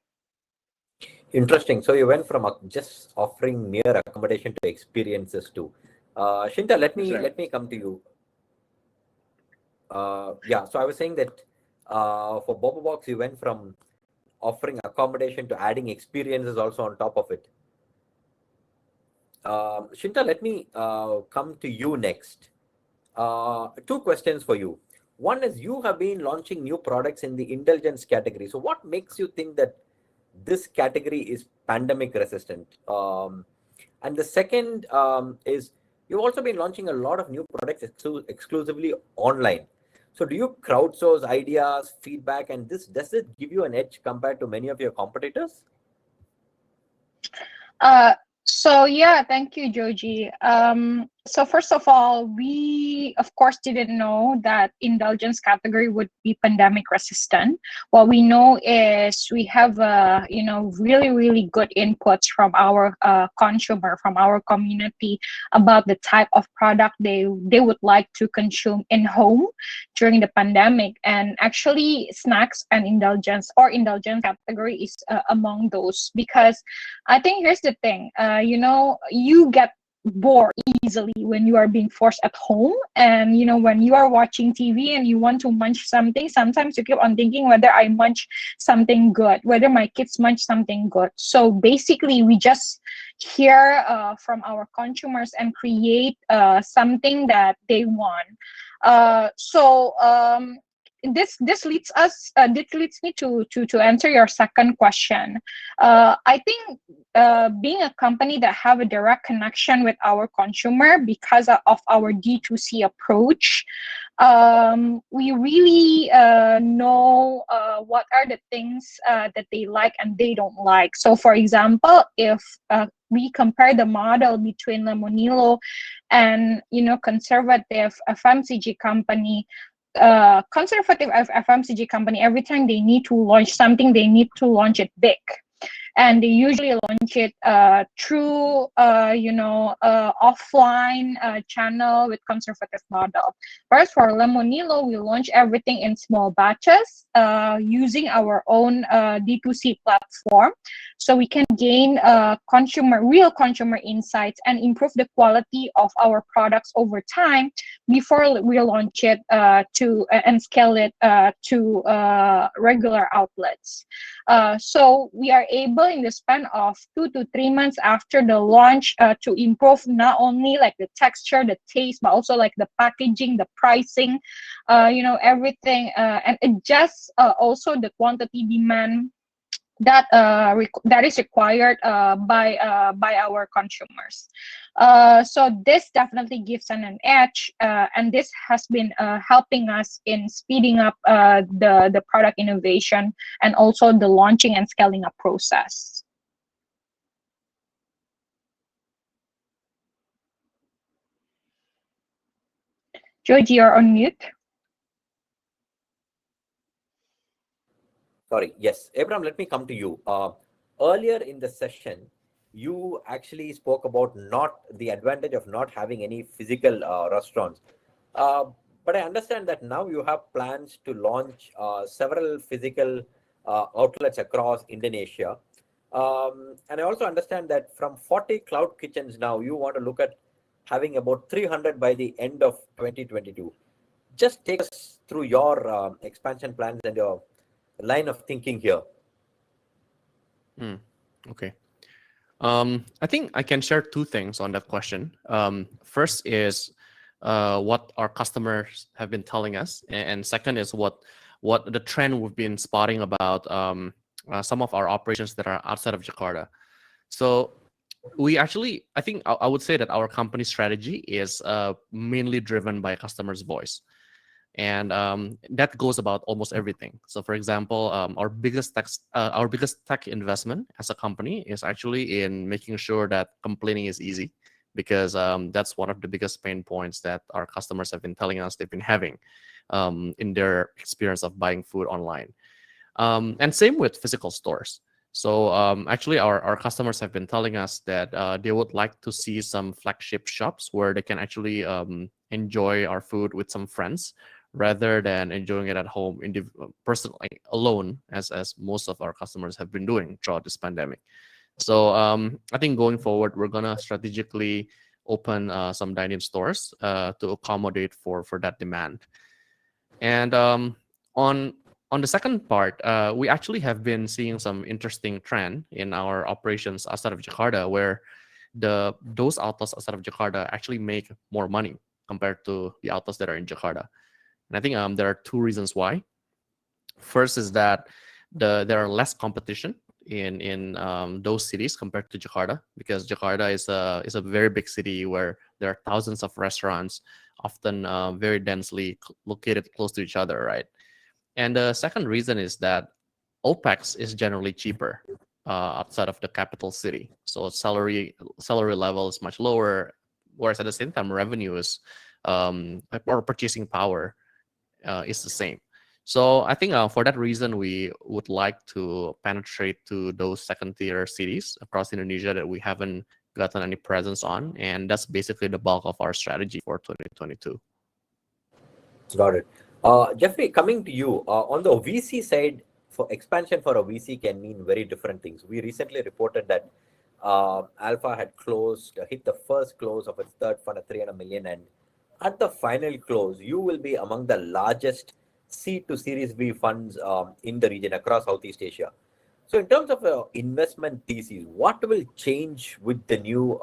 Interesting. So you went from just offering mere accommodation to experiences too. Shinta, let me come to you. Yeah. So I was saying that for Bobobox, you went from offering accommodation to adding experiences also on top of it. Shinta, let me come to you next. 2 questions for you. One is, you have been launching new products in the indulgence category. So what makes you think that this category is pandemic resistant? And the second is, you've also been launching a lot of new products exclusively online. So do you crowdsource ideas, feedback, and does it give you an edge compared to many of your competitors? So yeah, thank you, Joji. So first of all, we of course didn't know that indulgence category would be pandemic resistant. What we know is we have really good inputs from our consumer, from our community, about the type of product they would like to consume in home during the pandemic. And actually, snacks and indulgence category is among those, because I think here's the thing, you get bored easily when you are being forced at home, and when you are watching TV and you want to munch something, sometimes you keep on thinking whether I munch something good, whether my kids munch something good. So basically, we just hear from our consumers and create something that they want. This leads me to answer your second question. I think being a company that have a direct connection with our consumer because of our D2C approach, we really know what are the things that they like and they don't like. So for example, if we compare the model between Lemonilo and conservative FMCG company, conservative FMCG company, every time they need to launch something, they need to launch it big. And they usually launch it through, offline channel with conservative model. Whereas for Lemonilo, we launch everything in small batches using our own D2C platform, so we can gain real consumer insights and improve the quality of our products over time before we launch it and scale it to regular outlets. So we are able in the span of 2 to 3 months after the launch to improve not only like the texture, the taste, but also like the packaging, the pricing, everything, and adjust also the quantity demand that is required by our consumers. So this definitely gives an edge, and this has been helping us in speeding up the product innovation and also the launching and scaling up process. Joji, you're on mute. Sorry, yes. Abraham, let me come to you. Earlier in the session, you actually spoke about not the advantage of not having any physical restaurants. But I understand that now you have plans to launch several physical outlets across Indonesia. And I also understand that from 40 cloud kitchens now, you want to look at having about 300 by the end of 2022. Just take us through your expansion plans and your line of thinking here. Okay. I think I can share two things on that question. First is what our customers have been telling us, and second is what the trend we've been spotting about some of our operations that are outside of Jakarta. So we actually, I think I would say that our company strategy is mainly driven by customers' voice. And that goes about almost everything. So, for example, our biggest tech investment as a company is actually in making sure that complaining is easy, because that's one of the biggest pain points that our customers have been telling us they've been having in their experience of buying food online. And same with physical stores. So actually, our customers have been telling us that they would like to see some flagship shops where they can actually enjoy our food with some friends, rather than enjoying it at home personally alone, as most of our customers have been doing throughout this pandemic. So I think going forward, we're gonna strategically open some dining stores to accommodate for that demand. And on the second part, we actually have been seeing some interesting trend in our operations outside of Jakarta, where those outlets outside of Jakarta actually make more money compared to the outlets that are in Jakarta. And I think there are two reasons why. First is that there are less competition in those cities compared to Jakarta, because Jakarta is a very big city where there are thousands of restaurants, often very densely located close to each other, right? And the second reason is that OPEX is generally cheaper outside of the capital city. So salary level is much lower, whereas at the same time revenue is or purchasing power is the same. So I think for that reason, we would like to penetrate to those second-tier cities across Indonesia that we haven't gotten any presence on, and that's basically the bulk of our strategy for 2022. Got it. Jeffrey, coming to you, on the VC side, for expansion for a VC can mean very different things. We recently reported that Alpha had hit the first close of its third fund at 300 million, and at the final close, you will be among the largest seed to Series B funds in the region across Southeast Asia. So in terms of investment thesis, what will change with the new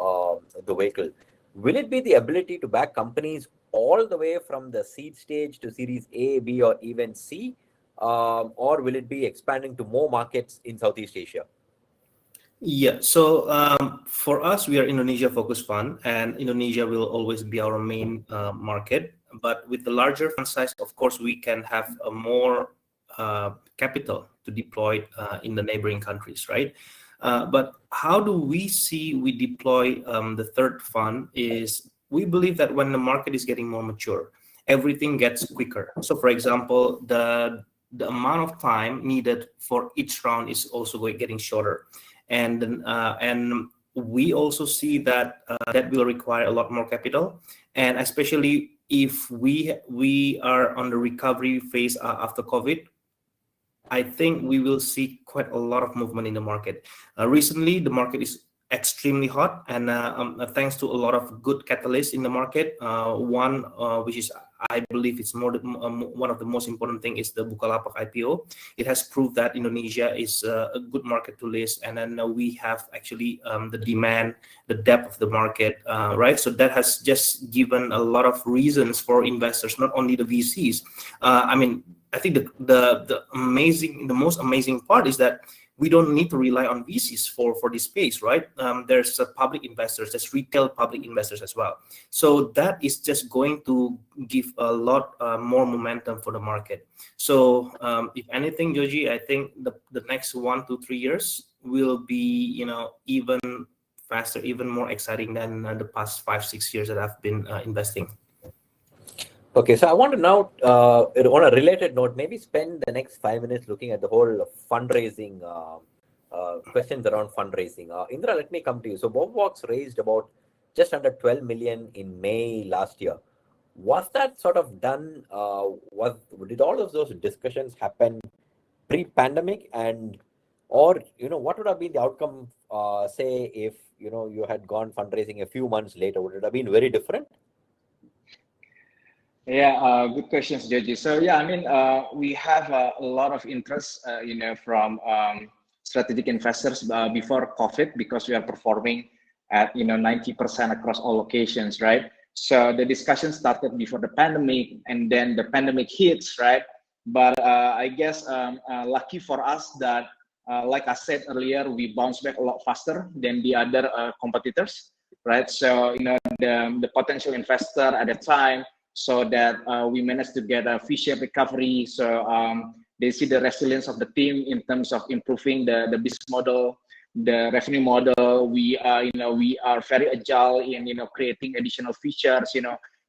the vehicle? Will it be the ability to back companies all the way from the seed stage to Series A, B, or even C? Or will it be expanding to more markets in Southeast Asia? Yeah, so for us, we are Indonesia-focused fund, and Indonesia will always be our main market. But with the larger fund size, of course, we can have a more capital to deploy in the neighboring countries, right? But how do we deploy the third fund is we believe that when the market is getting more mature everything gets quicker. So for example, the amount of time needed for each round is also getting shorter, and we also see that that will require a lot more capital, and especially if we are on the recovery phase after COVID. I think we will see quite a lot of movement in the market. Recently, the market is extremely hot, and thanks to a lot of good catalysts in the market. One, which is I believe it's one of the most important thing, is the Bukalapak IPO. It has proved that Indonesia is a good market to list, and then we have actually the demand, the depth of the market, right? So that has just given a lot of reasons for investors, not only the VCs. I think the most amazing part is that we don't need to rely on VCs for this space, right? There's public investors, there's retail public investors as well. So that is just going to give a lot more momentum for the market. So if anything, Joji, I think the next 1 to 3 years will be, even faster, even more exciting than the past 5-6 years that I've been investing. Okay, so I want to now, on a related note, maybe spend the next 5 minutes looking at the whole fundraising, questions around fundraising. Indra, let me come to you. So Bobobox raised about just under 12 million in May last year. Was that sort of done, did all of those discussions happen pre-pandemic, or what would have been the outcome, say, if, you had gone fundraising a few months later? Would it have been very different? Yeah, good questions, Joji. So yeah, we have a lot of interest, from strategic investors before COVID, because we are performing at 90% across all locations, right? So the discussion started before the pandemic, and then the pandemic hits, right? But I guess lucky for us that, like I said earlier, we bounced back a lot faster than the other competitors, right? So the potential investor at the time, so that we managed to get a V-shaped recovery. So they see the resilience of the team in terms of improving the business model, the revenue model. We are very agile in creating additional features,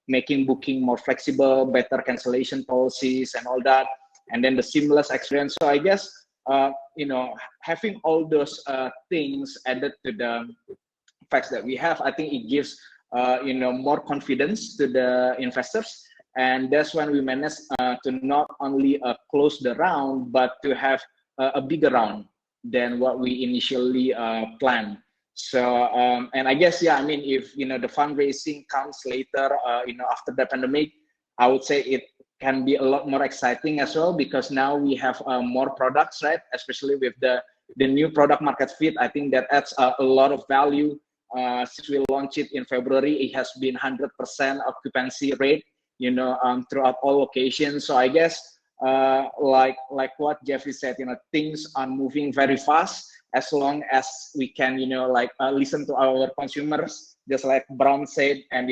making booking more flexible, better cancellation policies and all that, and then the seamless experience. So I guess having all those things added to the facts that we have, I think it gives more confidence to the investors, and that's when we managed to not only close the round, but to have a bigger round than what we initially planned. So and I guess if the fundraising comes later, after the pandemic, I would say it can be a lot more exciting as well, because now we have more products, right? Especially with the new product market fit. I think that adds a lot of value. Since we launched it in February, it has been 100% occupancy rate, throughout all locations. So I guess, like what Jeffrey said, things are moving very fast as long as we can, listen to our consumers, just like Brown said, and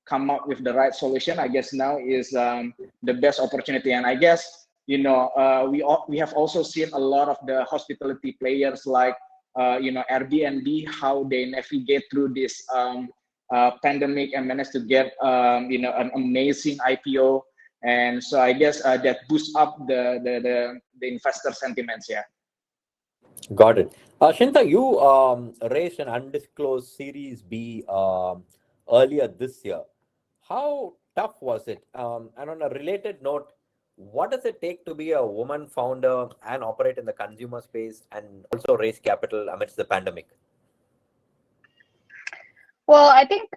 come up with the right solution. I guess now is the best opportunity, and I guess we have also seen a lot of the hospitality players like Airbnb, how they navigate through this pandemic and manage to get an amazing IPO, and so I guess that boosts up the investor sentiments. Yeah. Got it. Shinta, you raised an undisclosed Series B earlier this year. How tough was it? And on a related note, what does it take to be a woman founder and operate in the consumer space and also raise capital amidst the pandemic? Well, I think,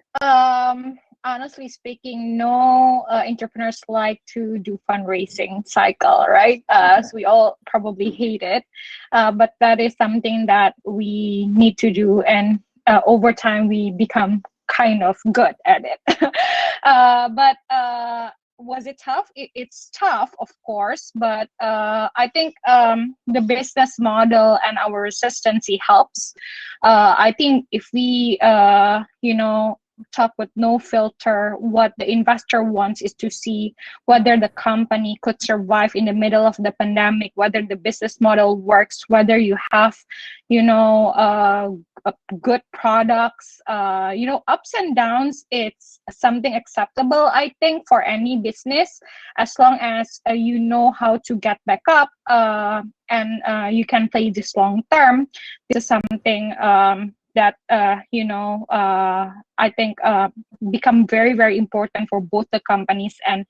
honestly speaking, no entrepreneurs like to do fundraising cycle, right? So we all probably hate it, but that is something that we need to do, and over time we become kind of good at it. But was it tough? It's tough, of course, but I think the business model and our consistency helps. I think if we, talk with no filter, what the investor wants is to see whether the company could survive in the middle of the pandemic, whether the business model works, whether you have, good products. Ups and downs, it's something acceptable, I think, for any business, as long as you know how to get back up, and you can play this long term. This is something that I think become very, very important for both the companies and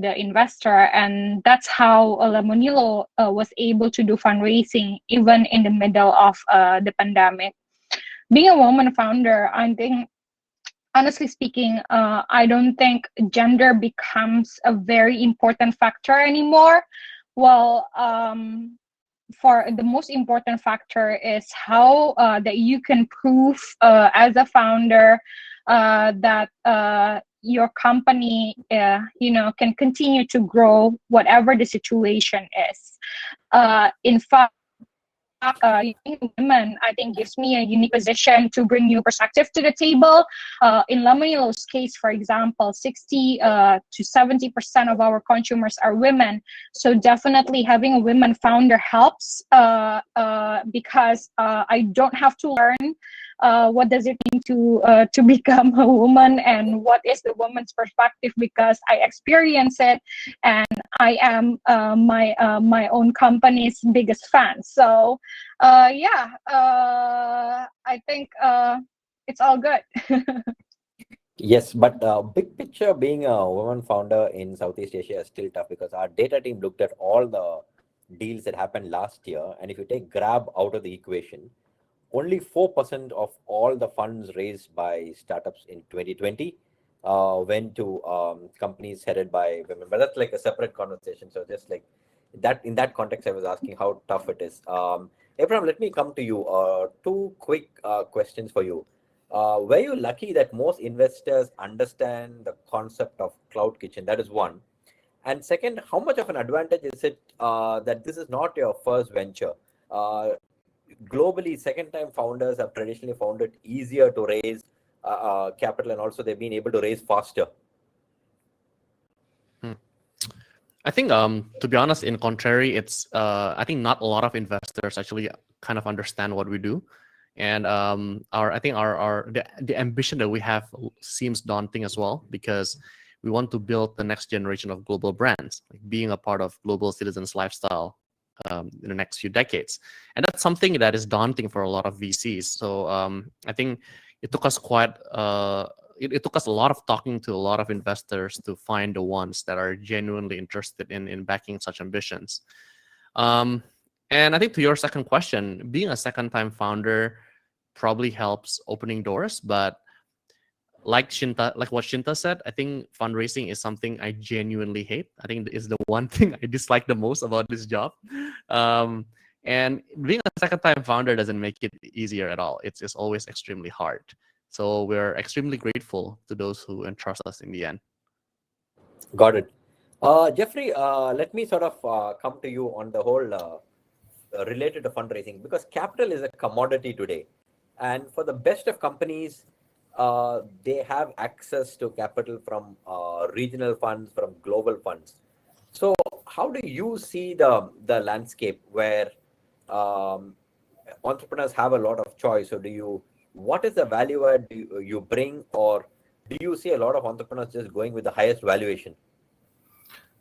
the investor. And that's how Lemonilo was able to do fundraising even in the middle of the pandemic. Being a woman founder, I think, honestly speaking, I don't think gender becomes a very important factor anymore. Well, for the most important factor is how that you can prove as a founder that your company can continue to grow whatever the situation is. In fact, women, I think, gives me a unique position to bring new perspective to the table. In Lemonilo's case, for example, 60 to 70% of our consumers are women. So definitely having a women founder helps because I don't have to learn what does it mean to become a woman and what is the woman's perspective, because I experience it and I am my own company's biggest fan. So I think it's all good. Yes, but big picture, being a woman founder in Southeast Asia is still tough, because our data team looked at all the deals that happened last year, and if you take Grab out of the equation, only 4% of all the funds raised by startups in 2020 went to companies headed by women. But that's like a separate conversation. So just like that, in that context, I was asking how tough it is. Abraham, let me come to you. Two quick questions for you. Were you lucky that most investors understand the concept of cloud kitchen? That is one. And second, how much of an advantage is it that this is not your first venture? Globally, second-time founders have traditionally found it easier to raise capital, and also they've been able to raise faster. I think, to be honest, in contrary, it's I think not a lot of investors actually kind of understand what we do, and the ambition that we have seems daunting as well, because we want to build the next generation of global brands, like being a part of global citizens' lifestyle in the next few decades, and that's something that is daunting for a lot of VCs. So I think it took us it took us a lot of talking to a lot of investors to find the ones that are genuinely interested in backing such ambitions. And I think to your second question, being a second-time founder probably helps opening doors, but like what Shinta said, I think fundraising is something I genuinely hate. I think it's the one thing I dislike the most about this job. And being a second-time founder doesn't make it easier at all. It's always extremely hard. So we're extremely grateful to those who entrust us in the end. Got it. Jeffrey, let me sort of come to you on the whole related to fundraising, because capital is a commodity today. And for the best of companies, they have access to capital from regional funds, from global funds. So how do you see the landscape where entrepreneurs have a lot of choice? So what is the value add you bring, or do you see a lot of entrepreneurs just going with the highest valuation?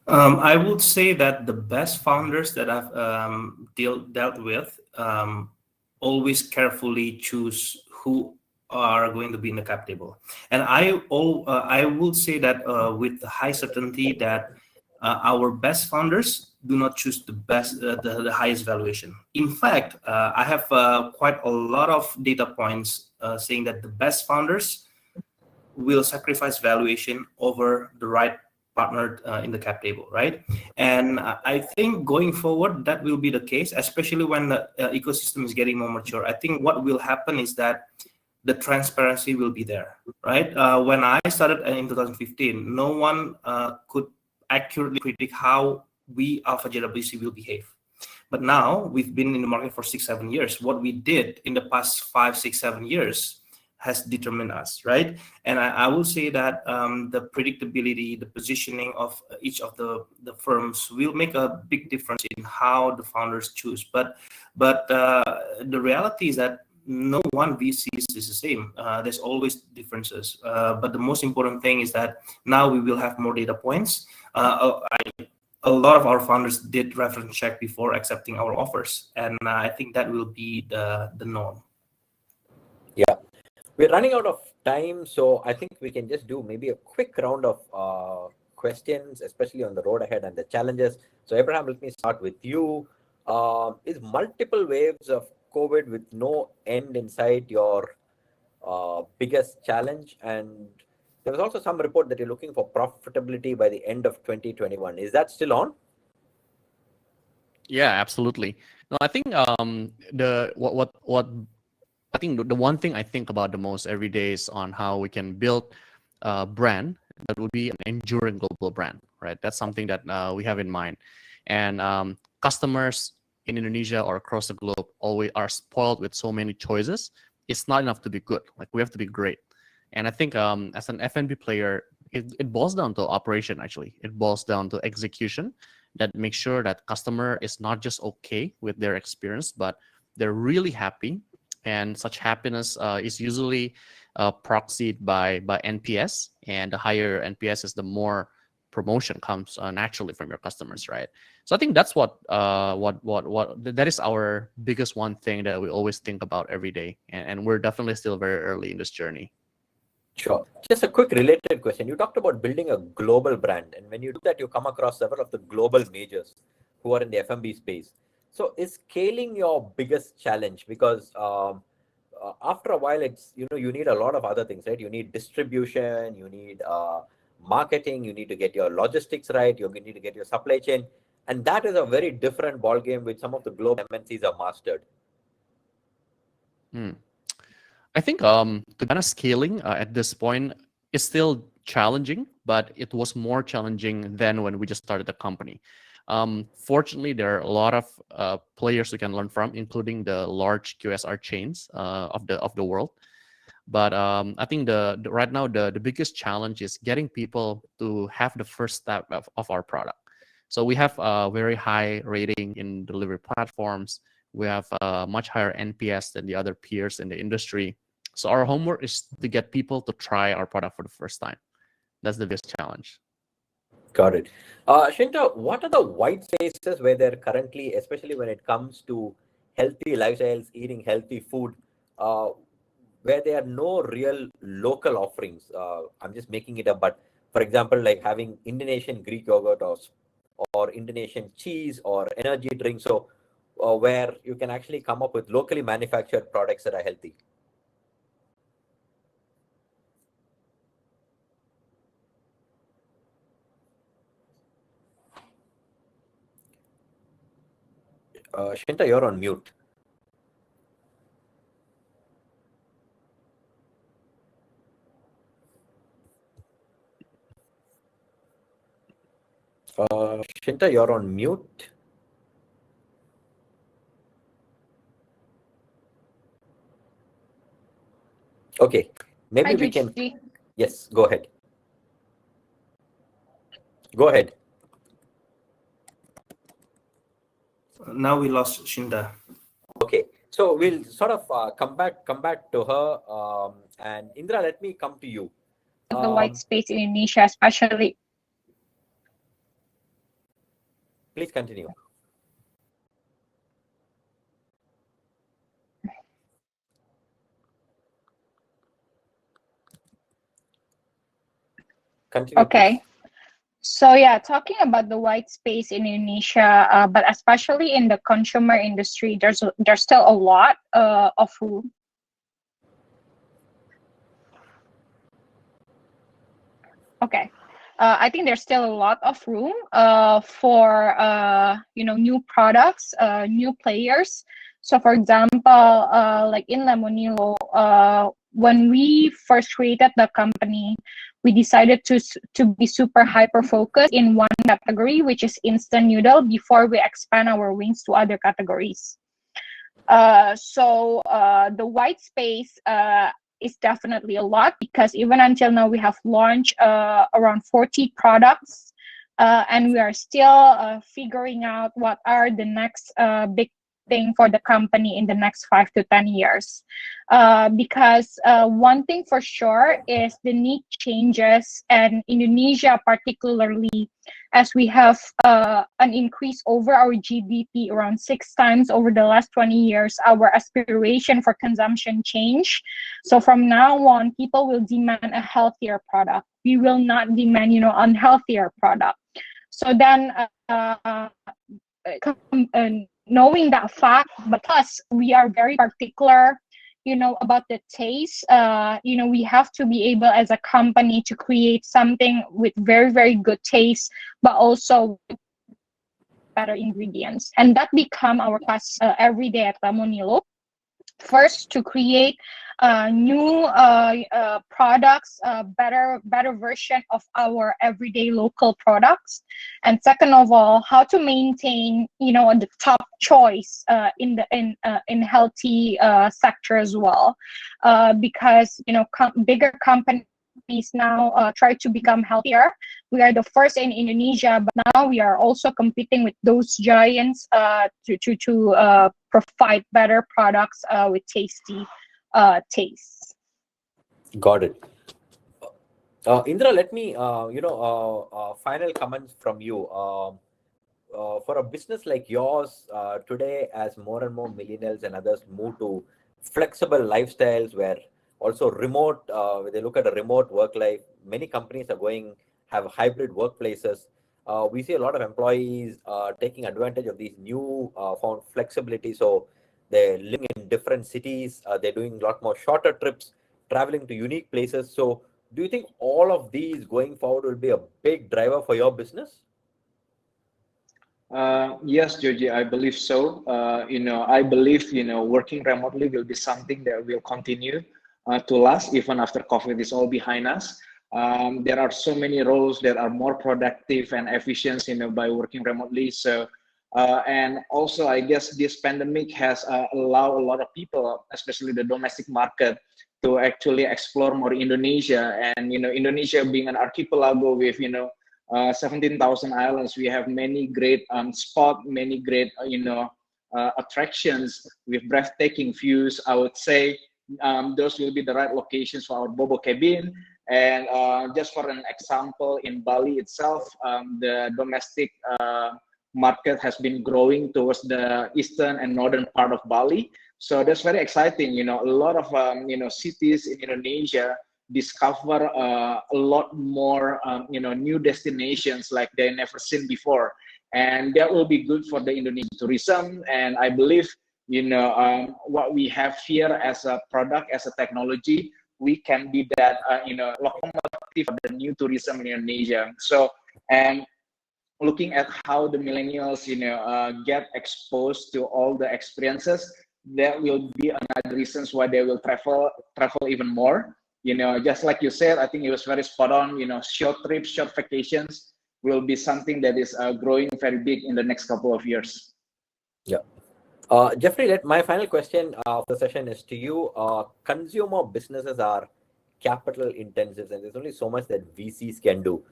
I would say that the best founders that I've dealt with always carefully choose who are going to be in the cap table, and I will say that with high certainty that our best founders do not choose the highest valuation. In fact, I have quite a lot of data points saying that the best founders will sacrifice valuation over the right partner in the cap table, right? And I think going forward, that will be the case, especially when the ecosystem is getting more mature. I think what will happen is that the transparency will be there, right? When I started in 2015, no one could accurately predict how we, Alpha JWC, will behave. But now we've been in the market for 6-7 years. What we did in the past 5, 6, 7 years has determined us, right? And I will say that the predictability, the positioning of each of the firms will make a big difference in how the founders choose. But the reality is that no one VC is the same. There's always differences. But the most important thing is that now we will have more data points. A lot of our founders did reference check before accepting our offers, and I think that will be the norm. Yeah, we're running out of time, so I think we can just do maybe a quick round of questions, especially on the road ahead and the challenges. So Abraham, let me start with you. Is multiple waves of COVID with no end in sight your biggest challenge? And there was also some report that you're looking for profitability by the end of 2021. Is that still on? Yeah, absolutely. No, I think I think the one thing I think about the most every day is on how we can build a brand that would be an enduring global brand, right? That's something that we have in mind. And customers in Indonesia or across the globe always are spoiled with so many choices. It's not enough to be good. Like, we have to be great. And I think as an F&B player, it boils down to operation, actually. It boils down to execution that makes sure that customer is not just okay with their experience, but they're really happy. And such happiness is usually proxied by NPS. And the higher NPS is, the more promotion comes naturally from your customers, right? So I think that's what that is our biggest one thing that we always think about every day. And we're definitely still very early in this journey. Sure. Just a quick related question. You talked about building a global brand, and when you do that, you come across several of the global majors who are in the F&B space. So is scaling your biggest challenge? Because after a while, it's, you need a lot of other things, right? You need distribution, you need marketing, you need to get your logistics right, you need to get your supply chain, and that is a very different ball game which some of the global MNCs are mastered. I think to be honest, scaling at this point is still challenging, but it was more challenging than when we just started the company. Fortunately, there are a lot of players we can learn from, including the large QSR chains of the world. But I think right now the biggest challenge is getting people to have the first step of our product. So we have a very high rating in delivery platforms. We have a much higher NPS than the other peers in the industry. So our homework is to get people to try our product for the first time. That's the biggest challenge. Got it. Shinta, what are the white spaces where they're currently, especially when it comes to healthy lifestyles, eating healthy food, where there are no real local offerings? I'm just making it up, but for example, like having Indonesian Greek yogurt or Indonesian cheese or energy drinks, so where you can actually come up with locally manufactured products that are healthy. Shinta, you're on mute. Shinta, you're on mute. Okay, maybe we can. Yes, go ahead. Go ahead. Now we lost Shinta. Okay, so we'll sort of come back to her. And Indra, let me come to you. The white space in Indonesia, especially. Please continue. Continue. Okay. Please. So yeah, talking about the white space in Indonesia, but especially in the consumer industry, there's still a lot of room. Okay, I think there's still a lot of room for new products, new players. So for example, like in Lemonilo, when we first created the company, we decided to be super hyper focused in one category, which is instant noodle, before we expand our wings to other categories. So the white space is definitely a lot, because even until now we have launched around 40 products, and we are still figuring out what are the next big thing for the company in the next 5 to 10 years. Because one thing for sure is the need changes, and Indonesia particularly, as we have an increase over our GDP around 6 times over the last 20 years, our aspiration for consumption change. So from now on, people will demand a healthier product. We will not demand, unhealthier product. So then, knowing that fact, but plus we are very particular, about the taste. We have to be able as a company to create something with very, very good taste, but also better ingredients. And that become our task every day at Lemonilo. First, to create new products, better version of our everyday local products, and second of all, how to maintain the top choice in healthy sector as well, because bigger companies now try to become healthier. We are the first in Indonesia, but now we are also competing with those giants to provide better products with tasty tastes. Got it. Indra, let me, final comments from you. For a business like yours, today, as more and more millennials and others move to flexible lifestyles where also remote, they look at a remote work life, many companies have hybrid workplaces. We see a lot of employees taking advantage of these new found flexibility. So they're living in different cities, they're doing a lot more shorter trips, traveling to unique places. So do you think all of these going forward will be a big driver for your business? Yes, Joji, I believe so. I believe, working remotely will be something that will continue to last even after COVID is all behind us. There are so many roles that are more productive and efficient, by working remotely. So, and also, I guess this pandemic has allowed a lot of people, especially the domestic market, to actually explore more Indonesia. And Indonesia being an archipelago with 17,000 islands, we have many great spots, many great attractions with breathtaking views. I would say those will be the right locations for our Bobo cabin. And just for an example, in Bali itself, the domestic market has been growing towards the eastern and northern part of Bali. So that's very exciting. A lot of cities in Indonesia discover a lot more new destinations like they never seen before, and that will be good for the Indonesian tourism. And I believe what we have here as a product, as a technology, we can be that locomotive for the new tourism in Indonesia. So, and looking at how the millennials get exposed to all the experiences, that will be another reasons why they will travel even more. Just like you said, I think it was very spot on. Short trips, short vacations will be something that is growing very big in the next couple of years. Yeah. Jeffrey, my final question of the session is to you. Consumer businesses are capital intensive, and there's only so much that VCs can do.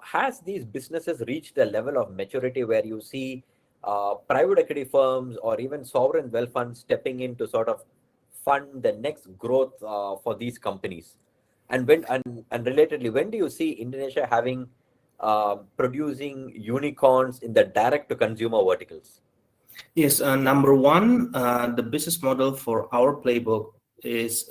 Has these businesses reached a level of maturity where you see private equity firms or even sovereign wealth funds stepping in to sort of fund the next growth for these companies? And relatedly, when do you see Indonesia having producing unicorns in the direct to consumer verticals? Yes, number one, the business model for our playbook is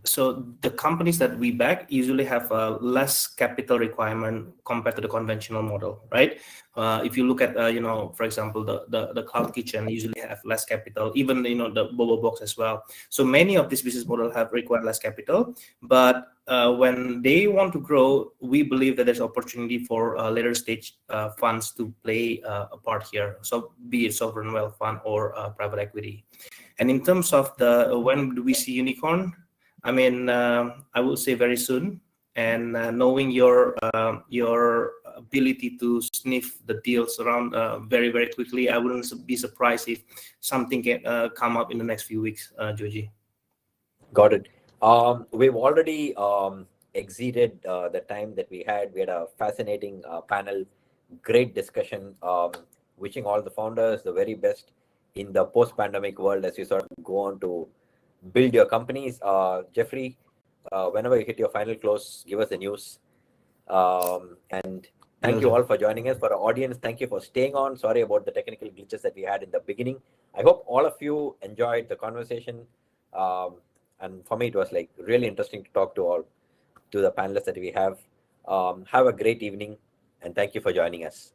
so the companies that we back usually have a less capital requirement compared to the conventional model, right? If you look at, for example, the cloud kitchen usually have less capital, even, the Bobobox as well. So many of these business models have required less capital, but when they want to grow, we believe that there's opportunity for later stage funds to play a part here. So be it sovereign wealth fund or private equity. And in terms of when do we see unicorn? I mean, I would say very soon. And knowing your ability to sniff the deals around very, very quickly, I wouldn't be surprised if something can come up in the next few weeks, Joji. Got it. We've already exceeded the time that we had. We had a fascinating panel, great discussion. wishing all the founders the very best in the post-pandemic world as you sort of go on to build your companies. Jeffrey, whenever you hit your final close, give us the news. And thank you all for joining us. For our audience, thank you for staying on. Sorry about the technical glitches that we had in the beginning. I hope all of you enjoyed the conversation. And for me, it was like really interesting to talk to the panelists that we have. Have a great evening, and thank you for joining us.